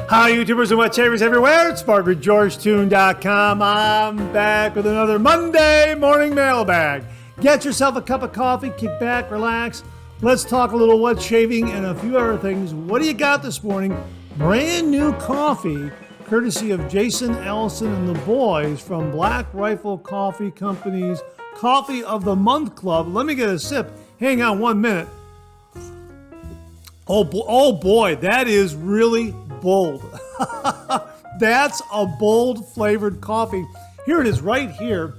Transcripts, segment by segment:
Hi, YouTubers and wet shavers everywhere. It's Bart with Georgetoon.com. I'm back with another Monday Morning Mailbag. Get yourself a cup of coffee, kick back, relax. Let's talk a little wet shaving and a few other things. What do you got this morning? Brand new coffee, courtesy of Jason Ellison and the boys from Black Rifle Coffee Company's Coffee of the Month Club. Let me get a sip. Hang on 1 minute. Oh boy, that is really bold. That's a bold flavored coffee. Here it is right here.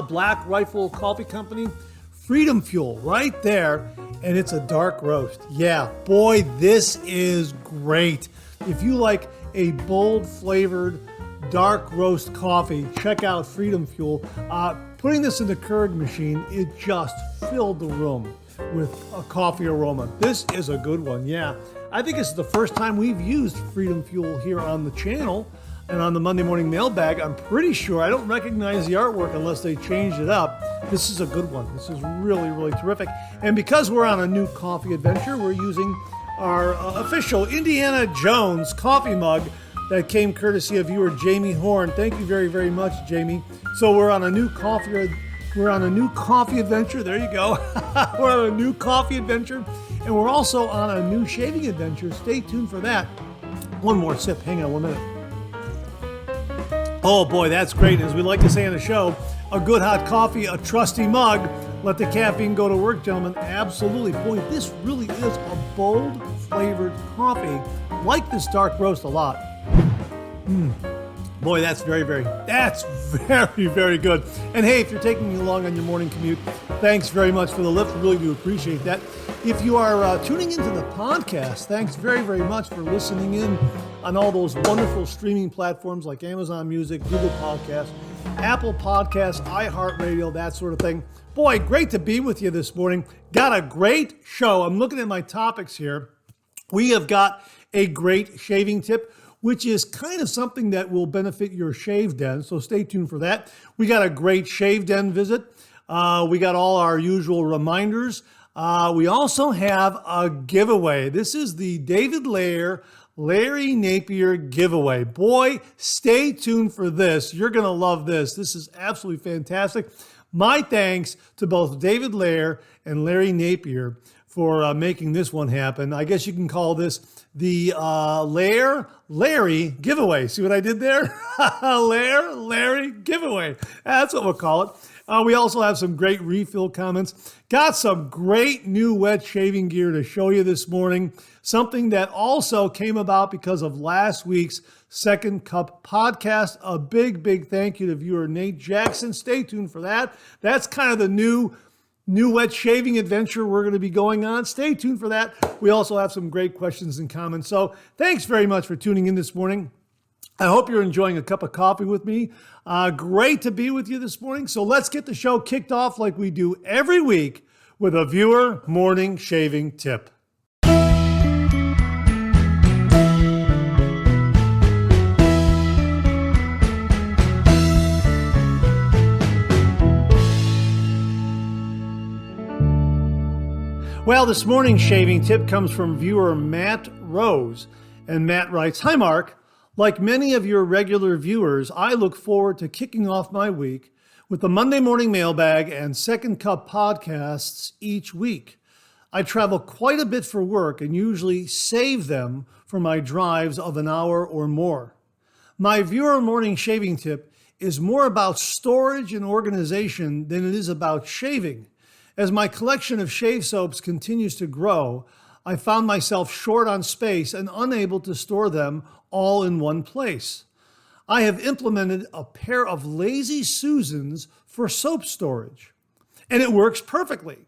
Black Rifle Coffee Company, Freedom Fuel right there. And it's a dark roast. Yeah, boy, this is great. If you like a bold flavored dark roast coffee, check out Freedom Fuel. Putting this in the Keurig machine, it just filled the room with a coffee aroma. This is a good one, yeah. I think this is the first time we've used Freedom Fuel here on the channel and on the Monday Morning Mailbag. I'm pretty sure, I don't recognize the artwork unless they changed it up. This is a good one. This is really, really terrific. And because we're on a new coffee adventure, we're using our official Indiana Jones coffee mug that came courtesy of viewer Jamie Horn. Thank you very, very much, Jamie. So we're on a new coffee adventure. There you go. We're on a new coffee adventure, and we're also on a new shaving adventure. Stay tuned for that. One more sip. Hang on 1 minute. Oh boy, that's great. As we like to say on the show, a good hot coffee, a trusty mug. Let the caffeine go to work, gentlemen. Absolutely. Boy, this really is a bold flavored coffee. Like this dark roast a lot. Boy, that's very, very good. And hey, if you're taking me along on your morning commute, thanks very much for the lift. Really do appreciate that. If you are tuning into the podcast, thanks very, very much for listening in on all those wonderful streaming platforms like Amazon Music, Google Podcasts, Apple Podcasts, iHeartRadio, that sort of thing. Boy, great to be with you this morning. Got a great show. I'm looking at my topics here. We have got a great shaving tip, which is kind of something that will benefit your shave den. So stay tuned for that. We got a great shave den visit. We got all our usual reminders. We also have a giveaway. This is the David Lair-Larry Napier giveaway. Boy, stay tuned for this. You're going to love this. This is absolutely fantastic. My thanks to both David Lair and Larry Napier for making this one happen. I guess you can call this the Lair-Larry Giveaway. See what I did there? Lair-Larry Giveaway. That's what we'll call it. We also have some great refill comments. Got some great new wet shaving gear to show you this morning. Something that also came about because of last week's Second Cup podcast. A big, big thank you to viewer Nate Jackson. Stay tuned for that. That's kind of the new wet shaving adventure we're going to be going on. Stay tuned for that. We also have some great questions and comments. So thanks very much for tuning in this morning. I hope you're enjoying a cup of coffee with me. Great to be with you this morning. So let's get the show kicked off like we do every week with a viewer morning shaving tip. Well, this morning's shaving tip comes from viewer Matt Rose. And Matt writes, "Hi, Mark. Like many of your regular viewers, I look forward to kicking off my week with the Monday Morning Mailbag and Second Cup podcasts each week. I travel quite a bit for work and usually save them for my drives of an hour or more. My viewer morning shaving tip is more about storage and organization than it is about shaving. As my collection of shave soaps continues to grow, I found myself short on space and unable to store them all in one place. I have implemented a pair of Lazy Susans for soap storage, and it works perfectly.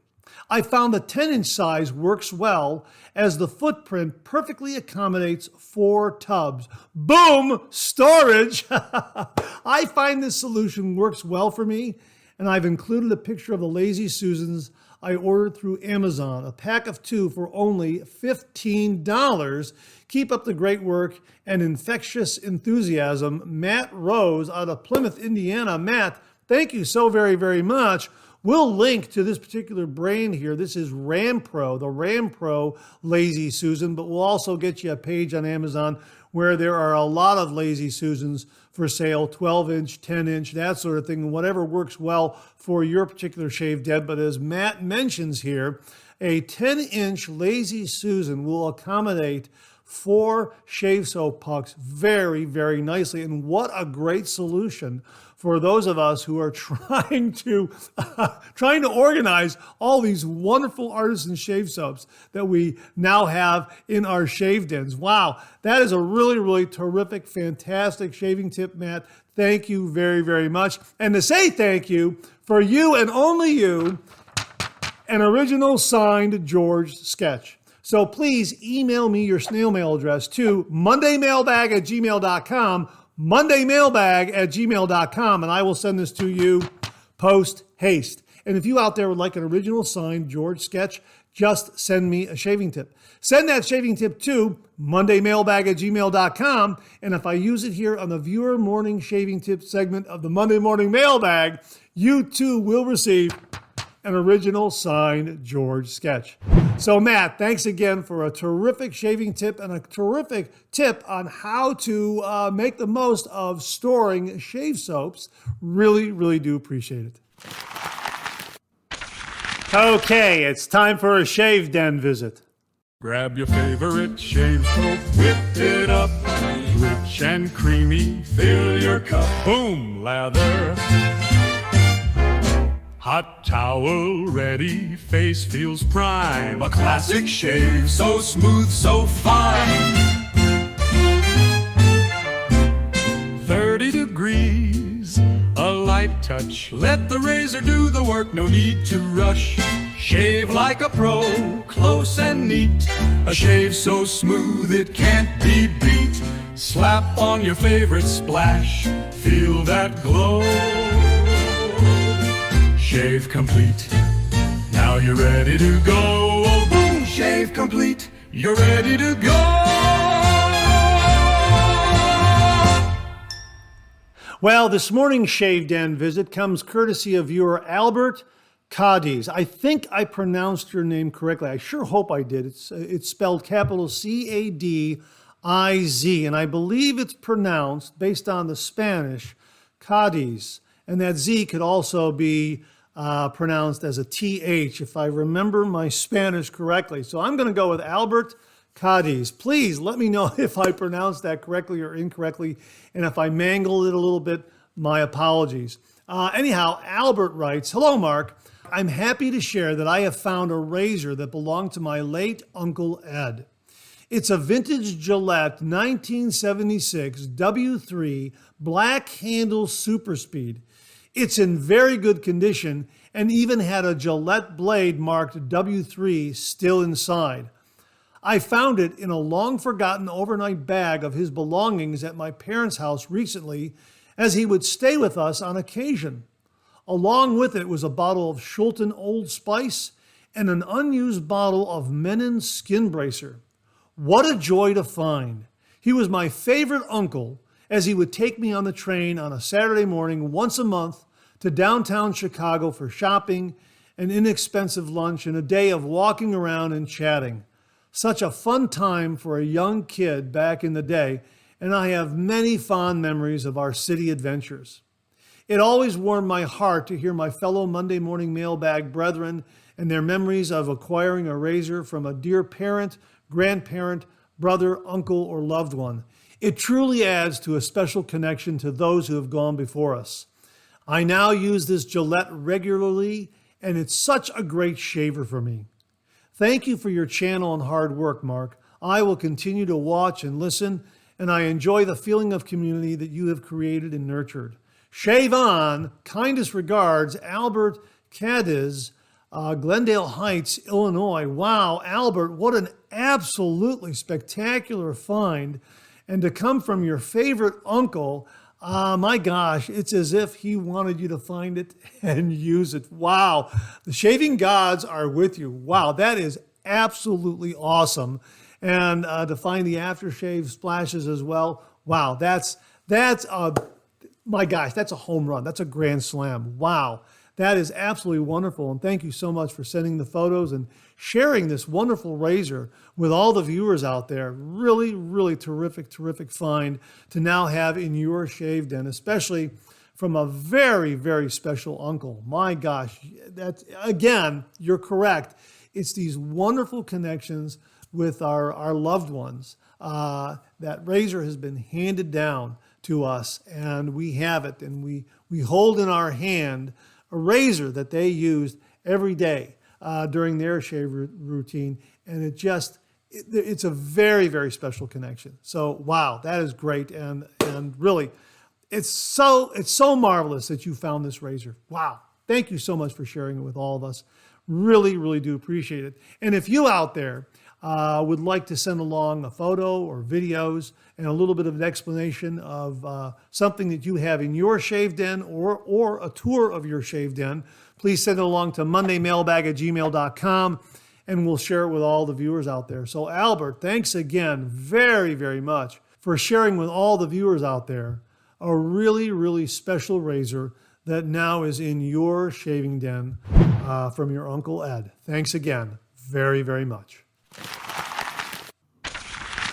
I found the 10-inch size works well as the footprint perfectly accommodates 4 tubs. Boom! Storage! I find this solution works well for me, and I've included a picture of the Lazy Susans I ordered through Amazon, a pack of 2 for only $15. Keep up the great work and infectious enthusiasm. Matt Rose out of Plymouth, Indiana. Matt, thank you so very, very much. We'll link to this particular brand here. This is Ram Pro, the Ram Pro Lazy Susan, but we'll also get you a page on Amazon where there are a lot of Lazy Susans for sale, 12-inch, 10-inch, that sort of thing, whatever works well for your particular shaved head. But as Matt mentions here, a 10-inch Lazy Susan will accommodate 4 shave soap pucks very, very nicely. And what a great solution for those of us who are trying to organize all these wonderful artisan shave soaps that we now have in our shave dens. Wow, that is a really, really terrific, fantastic shaving tip, Matt. Thank you very, very much. And to say thank you, for you and only you, an original signed George sketch. So please email me your snail mail address to mondaymailbag@gmail.com, mondaymailbag@gmail.com, and I will send this to you post haste. And if you out there would like an original signed George sketch, just send me a shaving tip. Send that shaving tip to mondaymailbag@gmail.com, and if I use it here on the Viewer Morning Shaving Tip segment of the Monday Morning Mailbag, you too will receive an original signed George sketch. So Matt, thanks again for a terrific shaving tip and a terrific tip on how to make the most of storing shave soaps. Really, really do appreciate it. Okay, it's time for a shave den visit. Grab your favorite shave soap, whip it up, rich and creamy, fill your cup. Boom, lather. Hot towel ready, face feels prime. A classic shave, so smooth, so fine. 30 degrees, a light touch. Let the razor do the work, no need to rush. Shave like a pro, close and neat. A shave so smooth it can't be beat. Slap on your favorite splash, feel that glow. Shave complete, now you're ready to go. Oh, boom, shave complete, you're ready to go. Well, this morning's Shave Den visit comes courtesy of viewer Albert Caddise. I think I pronounced your name correctly. I sure hope I did. It's spelled capital C-A-D-I-Z, and I believe it's pronounced, based on the Spanish, Caddise. And that Z could also be pronounced as a TH, if I remember my Spanish correctly. So I'm going to go with Albert Caddise. Please let me know if I pronounced that correctly or incorrectly, and if I mangled it a little bit, my apologies. Anyhow, Albert writes, "Hello, Mark. I'm happy to share that I have found a razor that belonged to my late Uncle Ed. It's a vintage Gillette 1976 W3 Black Handle Super Speed. It's in very good condition and even had a Gillette blade marked W3 still inside. I found it in a long-forgotten overnight bag of his belongings at my parents' house recently, as he would stay with us on occasion. Along with it was a bottle of Schulten Old Spice and an unused bottle of Menon Skin Bracer. What a joy to find. He was my favorite uncle, as he would take me on the train on a Saturday morning once a month to downtown Chicago for shopping, an inexpensive lunch, and a day of walking around and chatting. Such a fun time for a young kid back in the day, and I have many fond memories of our city adventures. It always warmed my heart to hear my fellow Monday Morning Mailbag brethren and their memories of acquiring a razor from a dear parent, grandparent, brother, uncle, or loved one. It truly adds to a special connection to those who have gone before us. I now use this Gillette regularly, and it's such a great shaver for me. Thank you for your channel and hard work, Mark. I will continue to watch and listen, and I enjoy the feeling of community that you have created and nurtured. Shave on. Kindest regards, Albert Caddise, Glendale Heights, Illinois." Wow, Albert, what an absolutely spectacular find. And to come from your favorite uncle, my gosh, it's as if he wanted you to find it and use it. Wow, the shaving gods are with you. Wow, that is absolutely awesome. And to find the aftershave splashes as well. Wow, that's my gosh, that's a home run. That's a grand slam. Wow, That is absolutely wonderful. And thank you so much for sending the photos and sharing this wonderful razor with all the viewers out there. Really, really terrific, terrific find to now have in your shave den, especially from a very, very special uncle. My gosh, that's, again, you're correct. It's these wonderful connections with our loved ones. That razor has been handed down to us, and we have it, and we hold in our hand a razor that they used every day during their shave routine, and it's a very, very special connection. So wow, that is great, and really, it's so marvelous that you found this razor. Wow, thank you so much for sharing it with all of us. Really, really do appreciate it. And if you out there would like to send along a photo or videos and a little bit of an explanation of something that you have in your shave den or a tour of your shave den, please send it along to mondaymailbag@gmail.com and we'll share it with all the viewers out there. So Albert, thanks again very, very much for sharing with all the viewers out there a really, really special razor that now is in your shaving den from your Uncle Ed. Thanks again very, very much.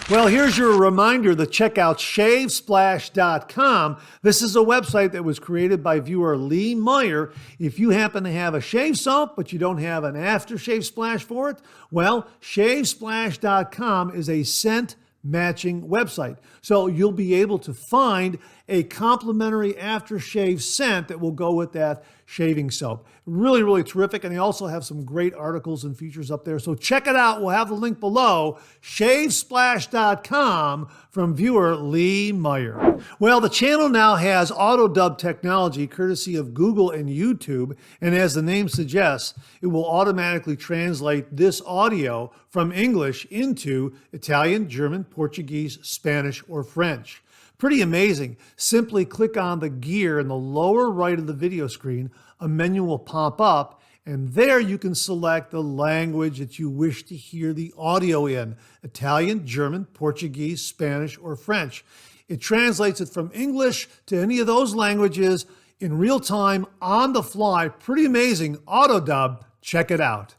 Well, here's your reminder to check out shavesplash.com. This is a website that was created by viewer Lee Meyer. If you happen to have a shave soap, but you don't have an aftershave splash for it, well, shavesplash.com is a scent matching website. So you'll be able to find a complimentary aftershave scent that will go with that shaving soap. Really, really terrific. And they also have some great articles and features up there. So check it out. We'll have the link below, shavesplash.com from viewer Lee Meyer. Well, the channel now has auto dub technology courtesy of Google and YouTube. And as the name suggests, it will automatically translate this audio from English into Italian, German, Portuguese, Spanish, or French. Pretty amazing. Simply click on the gear in the lower right of the video screen. A menu will pop up, and there you can select the language that you wish to hear the audio in: Italian, German, Portuguese, Spanish, or French. It translates it from English to any of those languages in real time, on the fly. Pretty amazing. Auto dub. Check it out.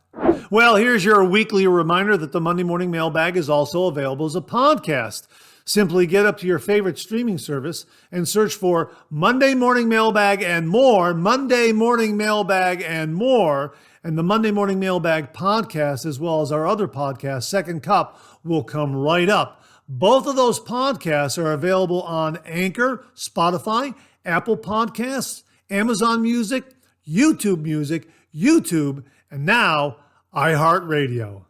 Well, here's your weekly reminder that the Monday Morning Mailbag is also available as a podcast. Simply get up to your favorite streaming service and search for Monday Morning Mailbag and more, Monday Morning Mailbag and more, and the Monday Morning Mailbag podcast, as well as our other podcast, Second Cup, will come right up. Both of those podcasts are available on Anchor, Spotify, Apple Podcasts, Amazon Music, YouTube, and now iHeartRadio.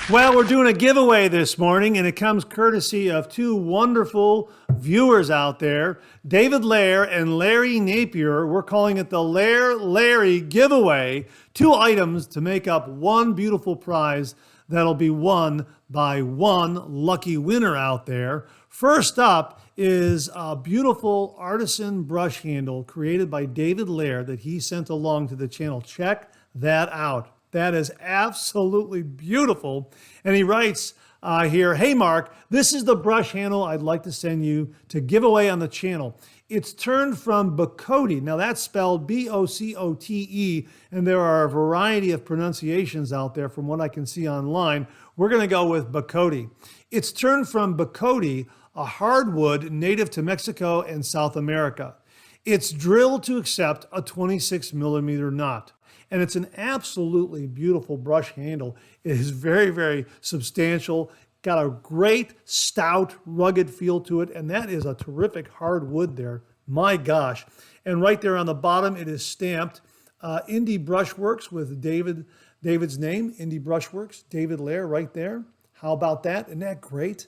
Well, we're doing a giveaway this morning, and it comes courtesy of two wonderful viewers out there, David Lair and Larry Napier. We're calling it the Lair-Larry Giveaway. 2 items to make up one beautiful prize that'll be won by one lucky winner out there. First up is a beautiful artisan brush handle created by David Lair that he sent along to the channel. Check that out. That is absolutely beautiful. And he writes here, "Hey Mark, this is the brush handle I'd like to send you to give away on the channel. It's turned from Bocote." Now that's spelled B-O-C-O-T-E, and there are a variety of pronunciations out there from what I can see online. We're going to go with Bocote. It's turned from Bocote, a hardwood native to Mexico and South America. It's drilled to accept a 26 millimeter knot. And it's an absolutely beautiful brush handle. It is very, very substantial, got a great, stout, rugged feel to it, and that is a terrific hard wood there. My gosh. And right there on the bottom, it is stamped Indie Brushworks with David's name, Indie Brushworks, David Lair right there. How about that? Isn't that great?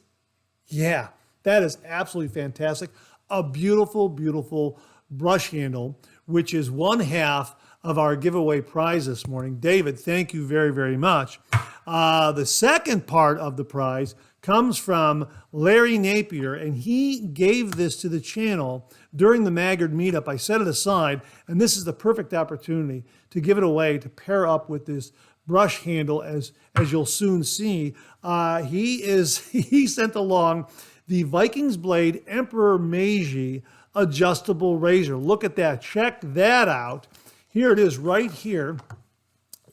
Yeah, that is absolutely fantastic. A beautiful, beautiful brush handle, which is one half of our giveaway prize this morning. David, thank you very, very much. The second part of the prize comes from Larry Napier, and he gave this to the channel during the Maggard meetup. I set it aside, and this is the perfect opportunity to give it away, to pair up with this brush handle, as you'll soon see. He sent along the Vikings Blade Emperor Meiji adjustable razor. Look at that. Check that out. Here it is right here.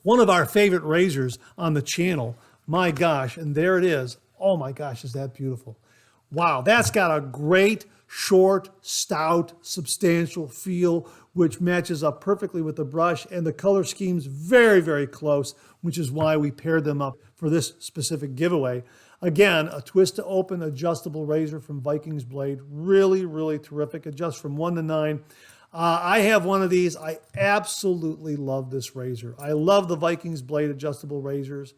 One of our favorite razors on the channel. My gosh, and there it is. Oh my gosh, is that beautiful. Wow, that's got a great, short, stout, substantial feel, which matches up perfectly with the brush, and the color scheme's very, very close, which is why we paired them up for this specific giveaway. Again, a twist to open adjustable razor from Vikings Blade. Really, really terrific. Adjusts from 1 to 9. I have one of these. I absolutely love this razor. I love the Vikings Blade adjustable razors.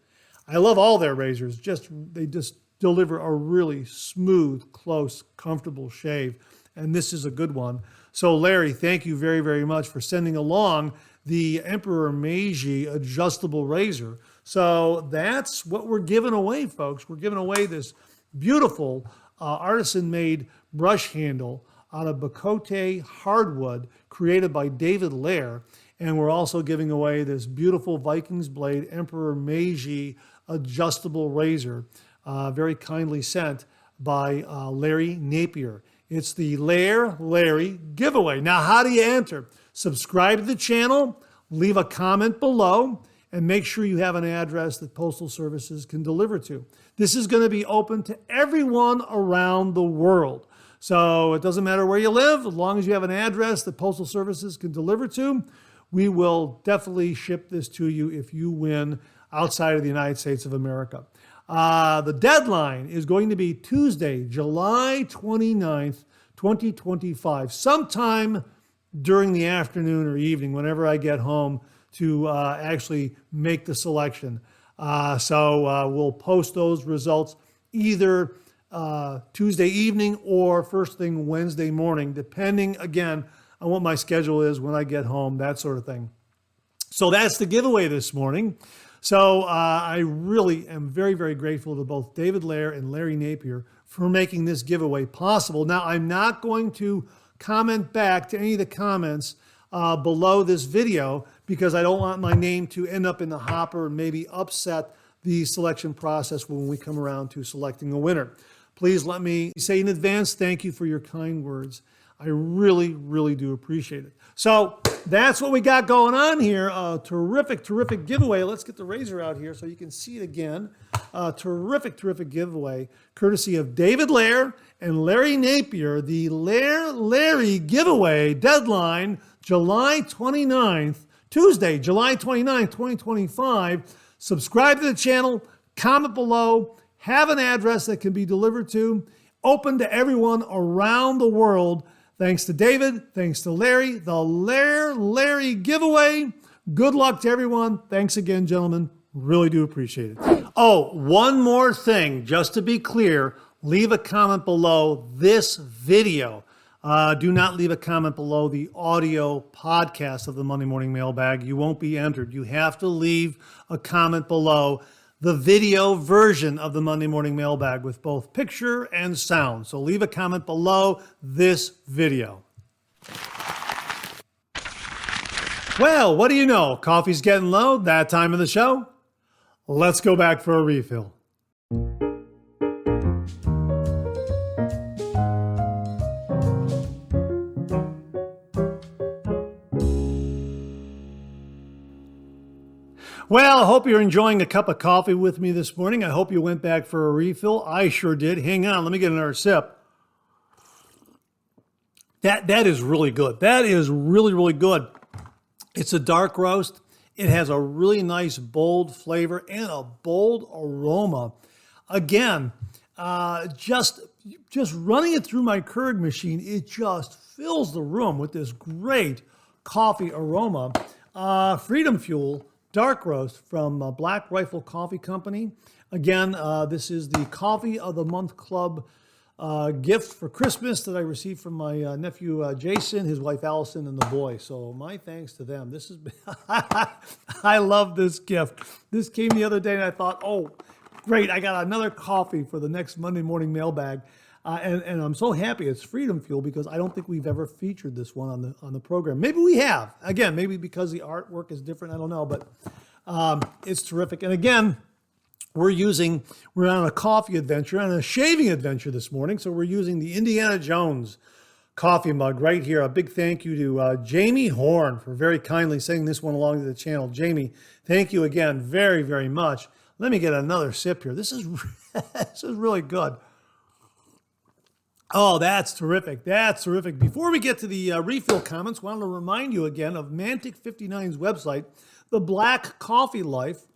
I love all their razors. They just deliver a really smooth, close, comfortable shave. And this is a good one. So Larry, thank you very, very much for sending along the Emperor Meiji adjustable razor. So that's what we're giving away, folks. We're giving away this beautiful artisan-made brush handle out of Bacote hardwood created by David Lair. And we're also giving away this beautiful Vikings Blade Emperor Meiji adjustable razor, very kindly sent by Larry Napier. It's the Lair-Larry Giveaway. Now, how do you enter? Subscribe to the channel, leave a comment below, and make sure you have an address that Postal Services can deliver to. This is going to be open to everyone around the world. So it doesn't matter where you live, as long as you have an address that Postal Services can deliver to, we will definitely ship this to you if you win outside of the United States of America. The deadline is going to be Tuesday, July 29th, 2025, sometime during the afternoon or evening, whenever I get home to actually make the selection. So we'll post those results either Tuesday evening or first thing Wednesday morning, depending, again, on what my schedule is when I get home, that sort of thing. So that's the giveaway this morning. So I really am very, very grateful to both David Lair and Larry Napier for making this giveaway possible. Now, I'm not going to comment back to any of the comments below this video because I don't want my name to end up in the hopper and maybe upset the selection process when we come around to selecting a winner. Please let me say in advance, thank you for your kind words. I really, really do appreciate it. So that's what we got going on here. Terrific, terrific giveaway. Let's get the razor out here so you can see it again. Terrific, terrific giveaway, courtesy of David Lair and Larry Napier. The Lair-Larry Giveaway deadline, July 29th, Tuesday, July 29th, 2025. Subscribe to the channel, comment below, have an address that can be delivered to, open to everyone around the world. Thanks to David, thanks to Larry, the Lair-Larry Giveaway. Good luck to everyone. Thanks again, gentlemen. Really do appreciate it. Oh, one more thing, just to be clear, leave a comment below this video. Do not leave a comment below the audio podcast of the Monday Morning Mailbag. You won't be entered. You have to leave a comment below the video version of the Monday Morning Mailbag with both picture and sound. So leave a comment below this video. Well, what do you know? Coffee's getting low, that time of the show. Let's go back for a refill. Well, I hope you're enjoying a cup of coffee with me this morning. I hope you went back for a refill. I sure did. Hang on, let me get another sip. That is really good. That is really, really good. It's a dark roast. It has a really nice, bold flavor and a bold aroma. Again, just running it through my Keurig machine, it just fills the room with this great coffee aroma. Freedom Fuel dark roast from Black Rifle Coffee Company. Again, this is the Coffee of the Month Club gift for Christmas that I received from my nephew Jason, his wife Allison, and the boy. So my thanks to them. This is I love this gift. This came the other day and I thought, oh, great, I got another coffee for the next Monday Morning Mailbag. And I'm so happy it's Freedom Fuel because I don't think we've ever featured this one on the program. Maybe we have. Again, maybe because the artwork is different. I don't know, but it's terrific. And again, we're on a coffee adventure and a shaving adventure this morning. So we're using the Indiana Jones coffee mug right here. A big thank you to Jamie Horn for very kindly sending this one along to the channel. Jamie, thank you again very, very much. Let me get another sip here. This is this is really good. Oh, that's terrific. That's terrific. Before we get to the refill comments, I want to remind you again of Mantic59's website, The Black Coffee Life,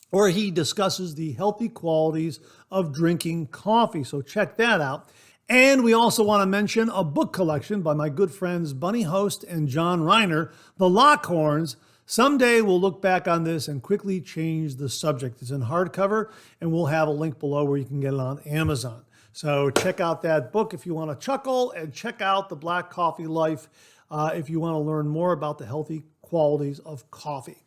where he discusses the healthy qualities of drinking coffee. So check that out. And we also want to mention a book collection by my good friends Bunny Host and John Reiner, The Lockhorns. Someday we'll look back on this and quickly change the subject. It's in hardcover, and we'll have a link below where you can get it on Amazon. So check out that book if you want to chuckle, and check out The Black Coffee Life if you want to learn more about the healthy qualities of coffee.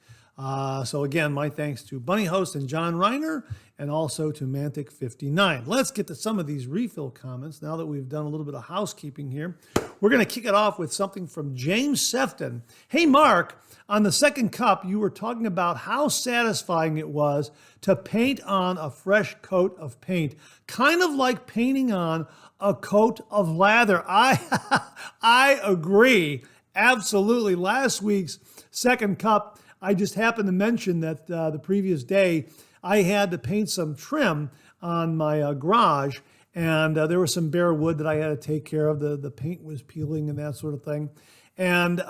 So again, my thanks to Bunny Host and John Reiner, and also to Mantic59. Let's get to some of these refill comments now that we've done a little bit of housekeeping here. We're going to kick it off with something from James Sefton. Hey, Mark, on the second cup, you were talking about how satisfying it was to paint on a fresh coat of paint, kind of like painting on a coat of lather. I agree. Absolutely. Last week's second cup, I just happened to mention that the previous day I had to paint some trim on my garage, and there was some bare wood that I had to take care of. The paint was peeling and that sort of thing. And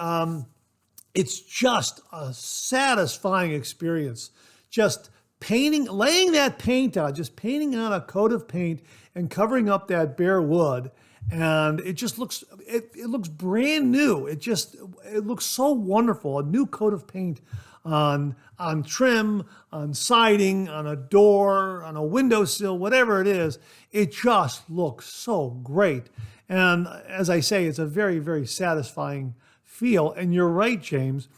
it's just a satisfying experience. Just painting, laying that paint on, just painting on a coat of paint and covering up that bare wood. And it just looks, it looks brand new. It looks so wonderful. A new coat of paint on trim, on siding, on a door, on a windowsill, whatever it is. It just looks so great. And as I say, it's a very, very satisfying feel. And you're right, James.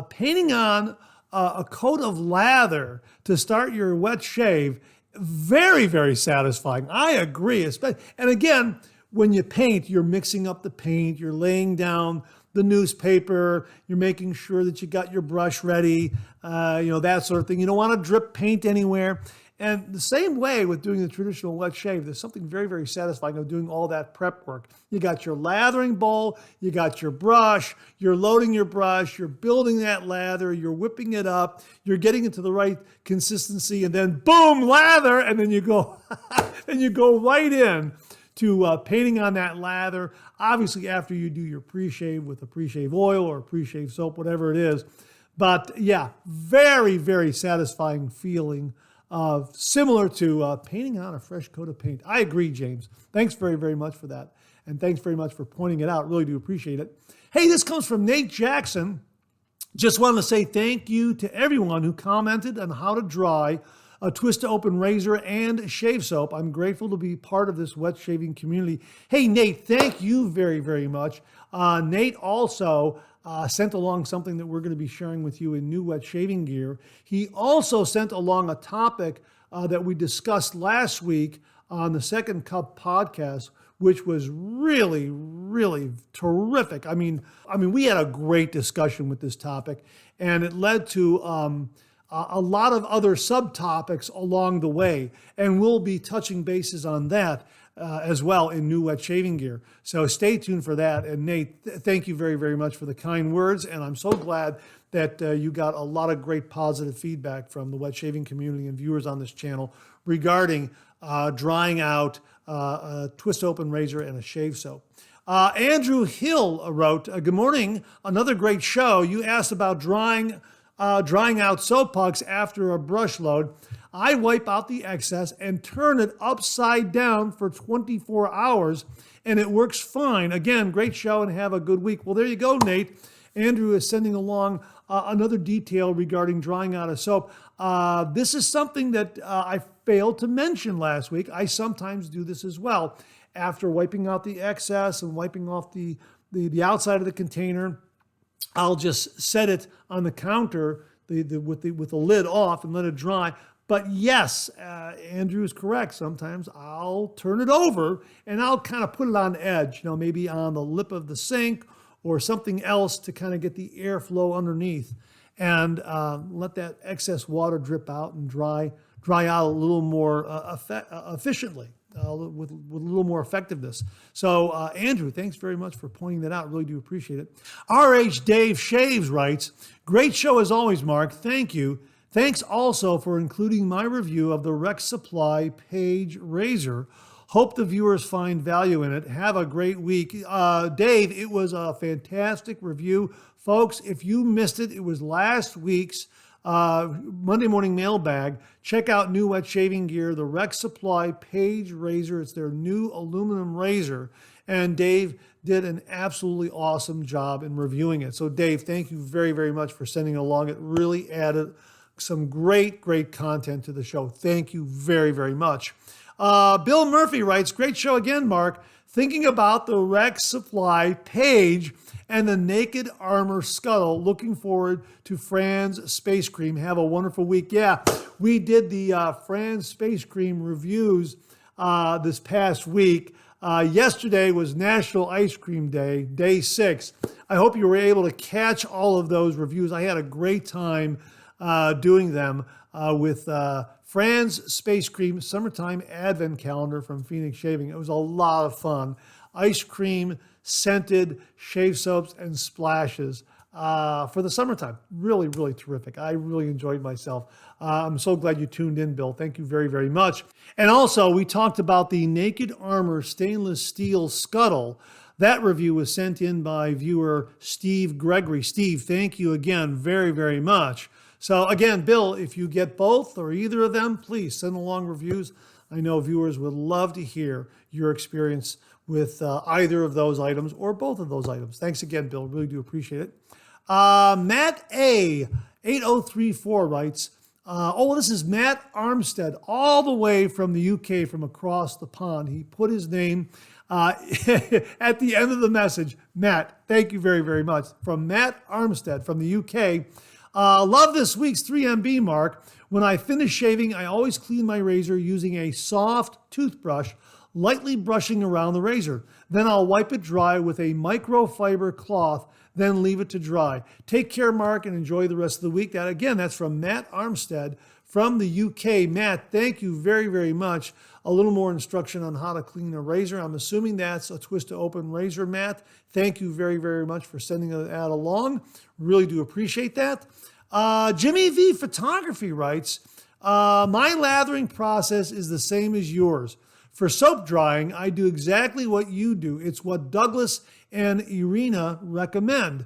Painting on a coat of lather to start your wet shave, very, very satisfying. I agree. And again, when you paint, you're mixing up the paint, you're laying down the newspaper, you're making sure that you got your brush ready, that sort of thing. You don't want to drip paint anywhere. And the same way with doing the traditional wet shave, there's something very, very satisfying of doing all that prep work. You got your lathering bowl, you got your brush, you're loading your brush, you're building that lather, you're whipping it up, you're getting it to the right consistency, and then boom, lather, and then you go, and you go right in to painting on that lather, obviously after you do your pre-shave with a pre-shave oil or pre-shave soap, whatever it is. But yeah, very, very satisfying feeling, similar to painting on a fresh coat of paint. I agree, James. Thanks very, very much for that. And thanks very much for pointing it out. Really do appreciate it. Hey, this comes from Nate Jackson. Just wanted to say thank you to everyone who commented on how to dry a twist-to-open razor and shave soap. I'm grateful to be part of this wet shaving community. Hey, Nate, thank you very, very much. Nate also sent along something that we're going to be sharing with you in new wet shaving gear. He also sent along a topic that we discussed last week on the Second Cup podcast, which was really, really terrific. I mean, we had a great discussion with this topic, and it led to a lot of other subtopics along the way, and we'll be touching bases on that as well in new wet shaving gear. So stay tuned for that. And Nate, thank you very, very much for the kind words, and I'm so glad that you got a lot of great positive feedback from the wet shaving community and viewers on this channel regarding drying out a twist open razor and a shave soap. Andrew Hill wrote, good morning, another great show. You asked about drying out soap pucks after a brush load. I wipe out the excess and turn it upside down for 24 hours, and it works fine. Again, great show and have a good week. Well, there you go, Nate. Andrew is sending along another detail regarding drying out a soap. This is something that I failed to mention last week. I sometimes do this as well. After wiping out the excess and wiping off the outside of the container, I'll just set it on the counter with the lid off and let it dry. But yes, Andrew is correct. Sometimes I'll turn it over and I'll kind of put it on edge, maybe on the lip of the sink or something else to kind of get the airflow underneath, and let that excess water drip out and dry out a little more efficiently. with a little more effectiveness. So, Andrew, thanks very much for pointing that out. Really do appreciate it. RH Dave Shaves writes, great show as always, Mark. Thank you. Thanks also for including my review of the Rex Supply Page Razor. Hope the viewers find value in it. Have a great week. Dave, it was a fantastic review. Folks, if you missed it, it was last week's Monday Morning Mailbag. Check out new wet shaving gear, the Rex Supply Page Razor. It's their new aluminum razor. And Dave did an absolutely awesome job in reviewing it. So Dave, thank you very, very much for sending it along. It really added some great, great content to the show. Thank you very, very much. Bill Murphy writes, great show again, Mark. Thinking about the Rex Supply Page and the Naked Armor Scuttle. Looking forward to Fran's Space Cream. Have a wonderful week. Yeah, we did the Fran's Space Cream reviews this past week. Yesterday was National Ice Cream Day, day 6. I hope you were able to catch all of those reviews. I had a great time doing them with Fran's Space Cream Summertime Advent Calendar from Phoenix Shaving. It was a lot of fun. Ice cream, scented shave soaps, and splashes for the summertime. Really, really terrific. I really enjoyed myself. I'm so glad you tuned in, Bill. Thank you very, very much. And also, we talked about the Naked Armor Stainless Steel Scuttle. That review was sent in by viewer Steve Gregory. Steve, thank you again very, very much. So again, Bill, if you get both or either of them, please send along reviews. I know viewers would love to hear your experience with either of those items or both of those items. Thanks again, Bill. Really do appreciate it. Matt A. 8034 writes, this is Matt Armstead, all the way from the UK, from across the pond. He put his name at the end of the message. Matt, thank you very, very much. From Matt Armstead from the UK. Love this week's 3MB, Mark. When I finish shaving, I always clean my razor using a soft toothbrush, lightly brushing around the razor. Then I'll wipe it dry with a microfiber cloth, then leave it to dry. Take care, Mark, and enjoy the rest of the week. That's from Matt Armstead from the UK. Matt, thank you very, very much. A little more instruction on how to clean a razor. I'm assuming that's a twist to open razor, Matt. Thank you very, very much for sending that along. Really do appreciate that. Jimmy V Photography writes, my lathering process is the same as yours. For soap drying, I do exactly what you do. It's what Douglas and Irina recommend.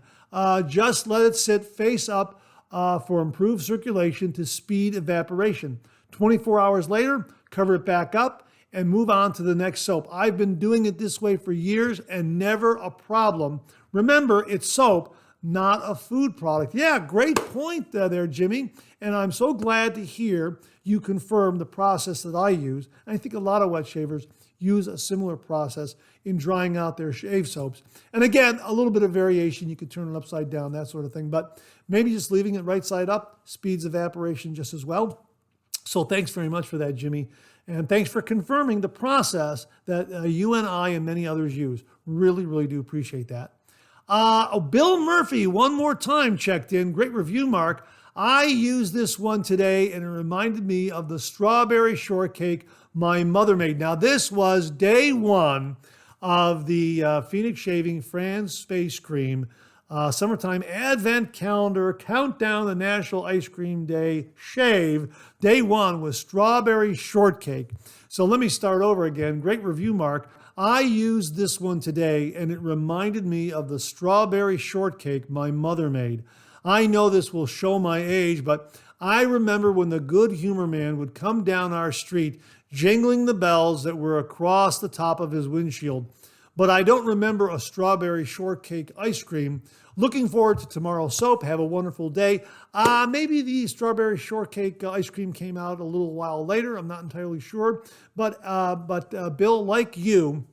Just let it sit face up for improved circulation to speed evaporation. 24 hours later, cover it back up and move on to the next soap. I've been doing it this way for years and never a problem. Remember, it's soap, not a food product. Yeah, great point there, Jimmy. And I'm so glad to hear you confirm the process that I use. And I think a lot of wet shavers use a similar process in drying out their shave soaps. And again, a little bit of variation. You could turn it upside down, that sort of thing. But maybe just leaving it right side up speeds evaporation just as well. So thanks very much for that, Jimmy. And thanks for confirming the process that you and I and many others use. Really, really do appreciate that. Bill Murphy, one more time, checked in. Great review, Mark. I used this one today, and it reminded me of the strawberry shortcake my mother made. Now, this was day 1 of the Phoenix Shaving Fran's Space Cream Summertime Advent Calendar Countdown the National Ice Cream Day Shave. Day 1 was strawberry shortcake. So let me start over again. Great review, Mark. I used this one today, and it reminded me of the strawberry shortcake my mother made. I know this will show my age, but I remember when the good humor man would come down our street jingling the bells that were across the top of his windshield. But I don't remember a strawberry shortcake ice cream. Looking forward to tomorrow's soap. Have a wonderful day. Maybe the strawberry shortcake ice cream came out a little while later. I'm not entirely sure. But Bill, like you,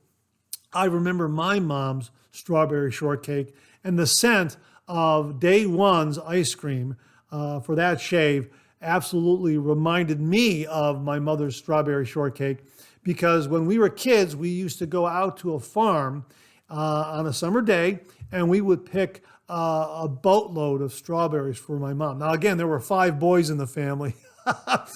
I remember my mom's strawberry shortcake and the scent of day 1's ice cream for that shave absolutely reminded me of my mother's strawberry shortcake, because when we were kids, we used to go out to a farm on a summer day, and we would pick a boatload of strawberries for my mom. Now, again, there were 5 boys in the family,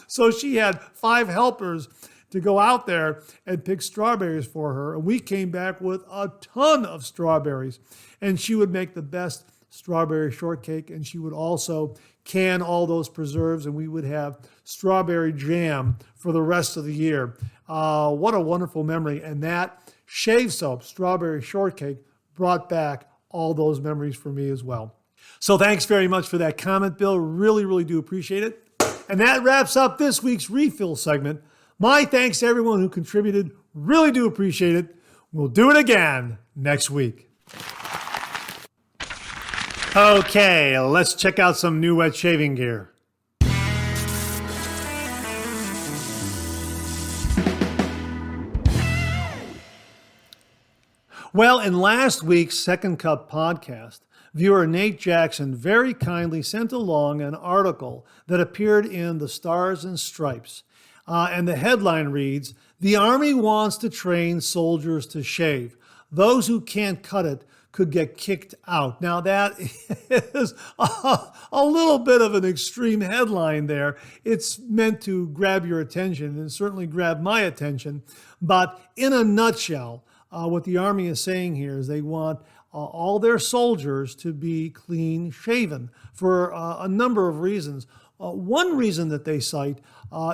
so she had 5 helpers to go out there and pick strawberries for her. And we came back with a ton of strawberries. And she would make the best strawberry shortcake, and she would also can all those preserves, and we would have strawberry jam for the rest of the year. What a wonderful memory. And that shave soap strawberry shortcake brought back all those memories for me as well. So thanks very much for that comment, Bill. Really, really do appreciate it. And that wraps up this week's refill segment. My thanks to everyone who contributed. Really do appreciate it. We'll do it again next week. Okay, let's check out some new wet shaving gear. Well, in last week's Second Cup podcast, viewer Nate Jackson very kindly sent along an article that appeared in the Stars and Stripes. And the headline reads, "The Army wants to train soldiers to shave. Those who can't cut it could get kicked out." Now that is a little bit of an extreme headline there. It's meant to grab your attention and certainly grab my attention. But in a nutshell, what the Army is saying here is they want all their soldiers to be clean shaven for a number of reasons. One reason that they cite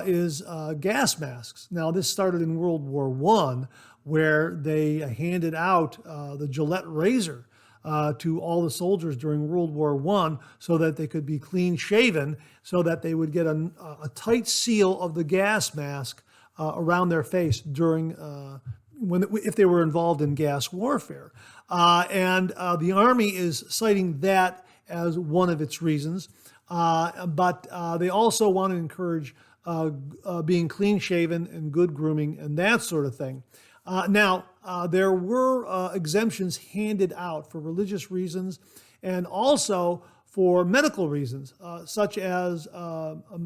is gas masks. Now, this started in World War I, where they handed out the Gillette razor to all the soldiers during World War I so that they could be clean shaven, so that they would get a tight seal of the gas mask around their face during if they were involved in gas warfare. And the Army is citing that as one of its reasons. But they also want to encourage being clean shaven and good grooming and that sort of thing. Now, there were exemptions handed out for religious reasons and also for medical reasons, such as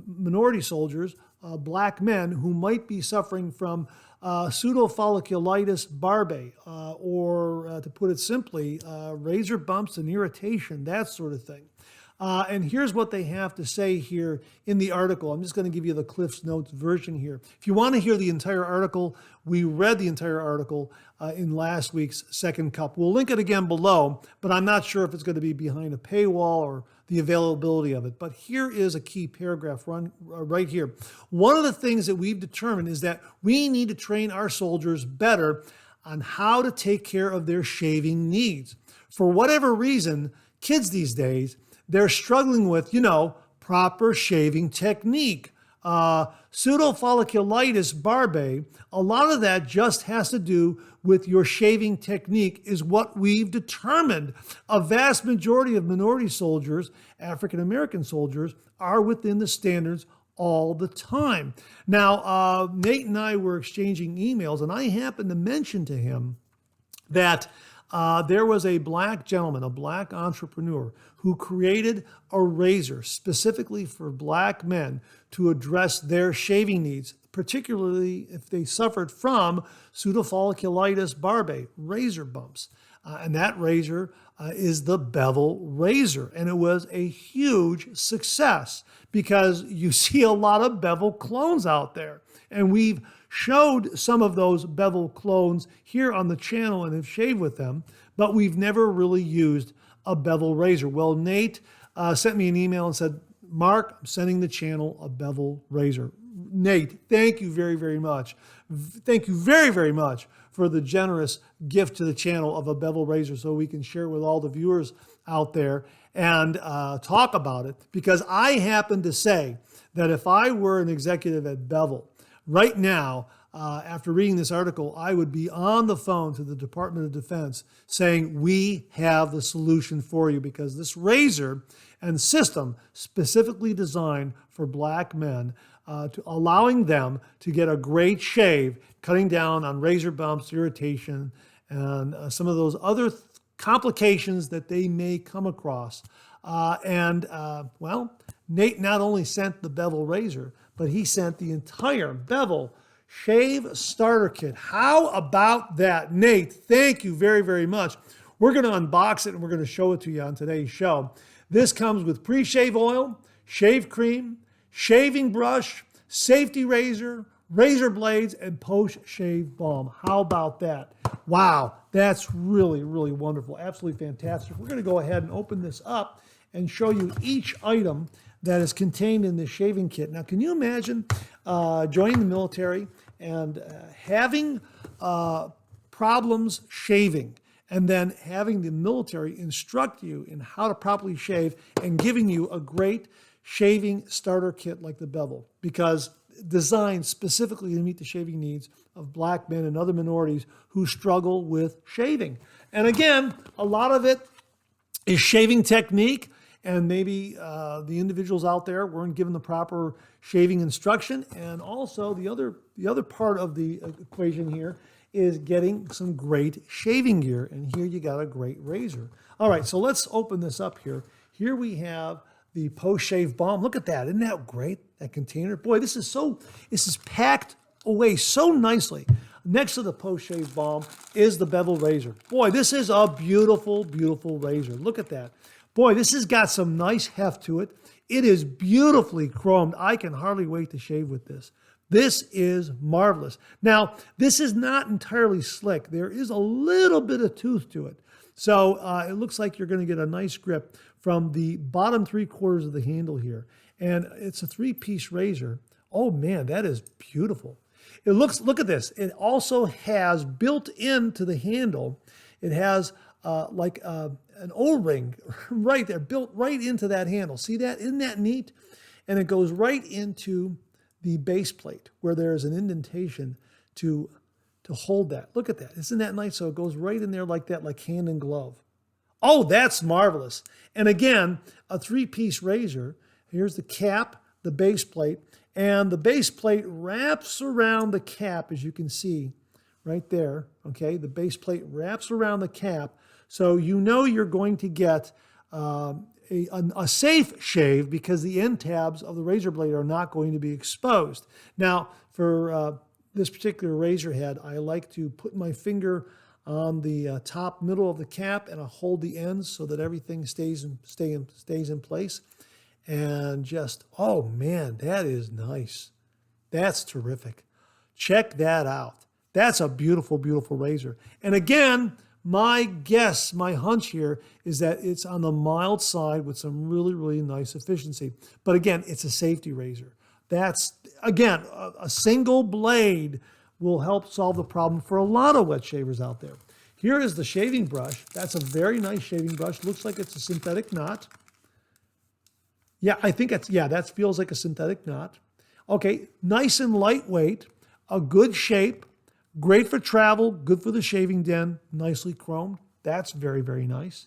minority soldiers, black men who might be suffering from pseudofolliculitis barbae, or to put it simply, razor bumps and irritation, that sort of thing. And here's what they have to say here in the article. I'm just going to give you the Cliff's Notes version here. If you want to hear the entire article, we read the entire article in last week's Second Cup. We'll link it again below, but I'm not sure if it's going to be behind a paywall or the availability of it. But here is a key paragraph right here. One of the things that we've determined is that we need to train our soldiers better on how to take care of their shaving needs. For whatever reason, kids these days, they're struggling with, proper shaving technique. Pseudofolliculitis barbae, a lot of that just has to do with your shaving technique, is what we've determined. A vast majority of minority soldiers, African American soldiers, are within the standards all the time. Now, Nate and I were exchanging emails, and I happened to mention to him that there was a black gentleman, a black entrepreneur, who created a razor specifically for black men to address their shaving needs, particularly if they suffered from pseudofolliculitis barbae, razor bumps. And that razor is the Bevel razor. And it was a huge success because you see a lot of Bevel clones out there. And we've showed some of those Bevel clones here on the channel and have shaved with them, but we've never really used a Bevel razor. Well, Nate sent me an email and said, "Mark, I'm sending the channel a Bevel razor." Nate, thank you very, very much. Thank you very, very much for the generous gift to the channel of a Bevel razor so we can share with all the viewers out there and talk about it. Because I happen to say that if I were an executive at Bevel, right now, after reading this article, I would be on the phone to the Department of Defense saying, we have the solution for you, because this razor and system specifically designed for black men, to allowing them to get a great shave, cutting down on razor bumps, irritation, and some of those other complications that they may come across. Well, Nate not only sent the Bevel razor, but he sent the entire Bevel Shave Starter Kit. How about that? Nate, thank you very, very much. We're going to unbox it and we're going to show it to you on today's show. This comes with pre-shave oil, shave cream, shaving brush, safety razor, razor blades and post-shave balm. How about that? Wow, that's really, really wonderful. Absolutely fantastic. We're going to go ahead and open this up and show you each item that is contained in this shaving kit. Now, can you imagine joining the military and having problems shaving, and then having the military instruct you in how to properly shave and giving you a great shaving starter kit like the Bevel, because designed specifically to meet the shaving needs of black men and other minorities who struggle with shaving. And again, a lot of it is shaving technique, and maybe the individuals out there weren't given the proper shaving instruction. And also the other part of the equation here is getting some great shaving gear. And here you got a great razor. All right, so let's open this up here. Here we have the post-shave balm. Look at that. Isn't that great, that container? Boy, this is packed away so nicely. Next to the post-shave balm is the Bevel razor. Boy, this is a beautiful, beautiful razor. Look at that. Boy, this has got some nice heft to it. It is beautifully chromed. I can hardly wait to shave with this. This is marvelous. Now, this is not entirely slick. There is a little bit of tooth to it. So it looks like you're going to get a nice grip from the bottom 3/4 of the handle here. And it's a 3-piece razor. Oh man, that is beautiful. Look at this. It also has built into the handle, it has like an O-ring right there, built right into that handle. See that? Isn't that neat? And it goes right into the base plate where there's an indentation to hold that. Look at that. Isn't that nice? So it goes right in there like that, like hand and glove. Oh, that's marvelous. And again, a 3-piece razor. Here's the cap, the base plate, and the base plate wraps around the cap, as you can see right there. Okay, the base plate wraps around the cap, so you know you're going to get a safe shave because the end tabs of the razor blade are not going to be exposed. Now, for this particular razor head, I like to put my finger on the top middle of the cap and I hold the ends so that everything stays in place. And just, oh man, that is nice. That's terrific. Check that out. That's a beautiful, beautiful razor. And again, my guess, my hunch here is that it's on the mild side with some really, really nice efficiency. But again, it's a safety razor. That's, again, a single blade will help solve the problem for a lot of wet shavers out there. Here is the shaving brush. That's a very nice shaving brush. Looks like it's a synthetic knot. Yeah, I think that feels like a synthetic knot. Okay, nice and lightweight, a good shape, great for travel, good for the shaving den, nicely chromed. That's very, very nice.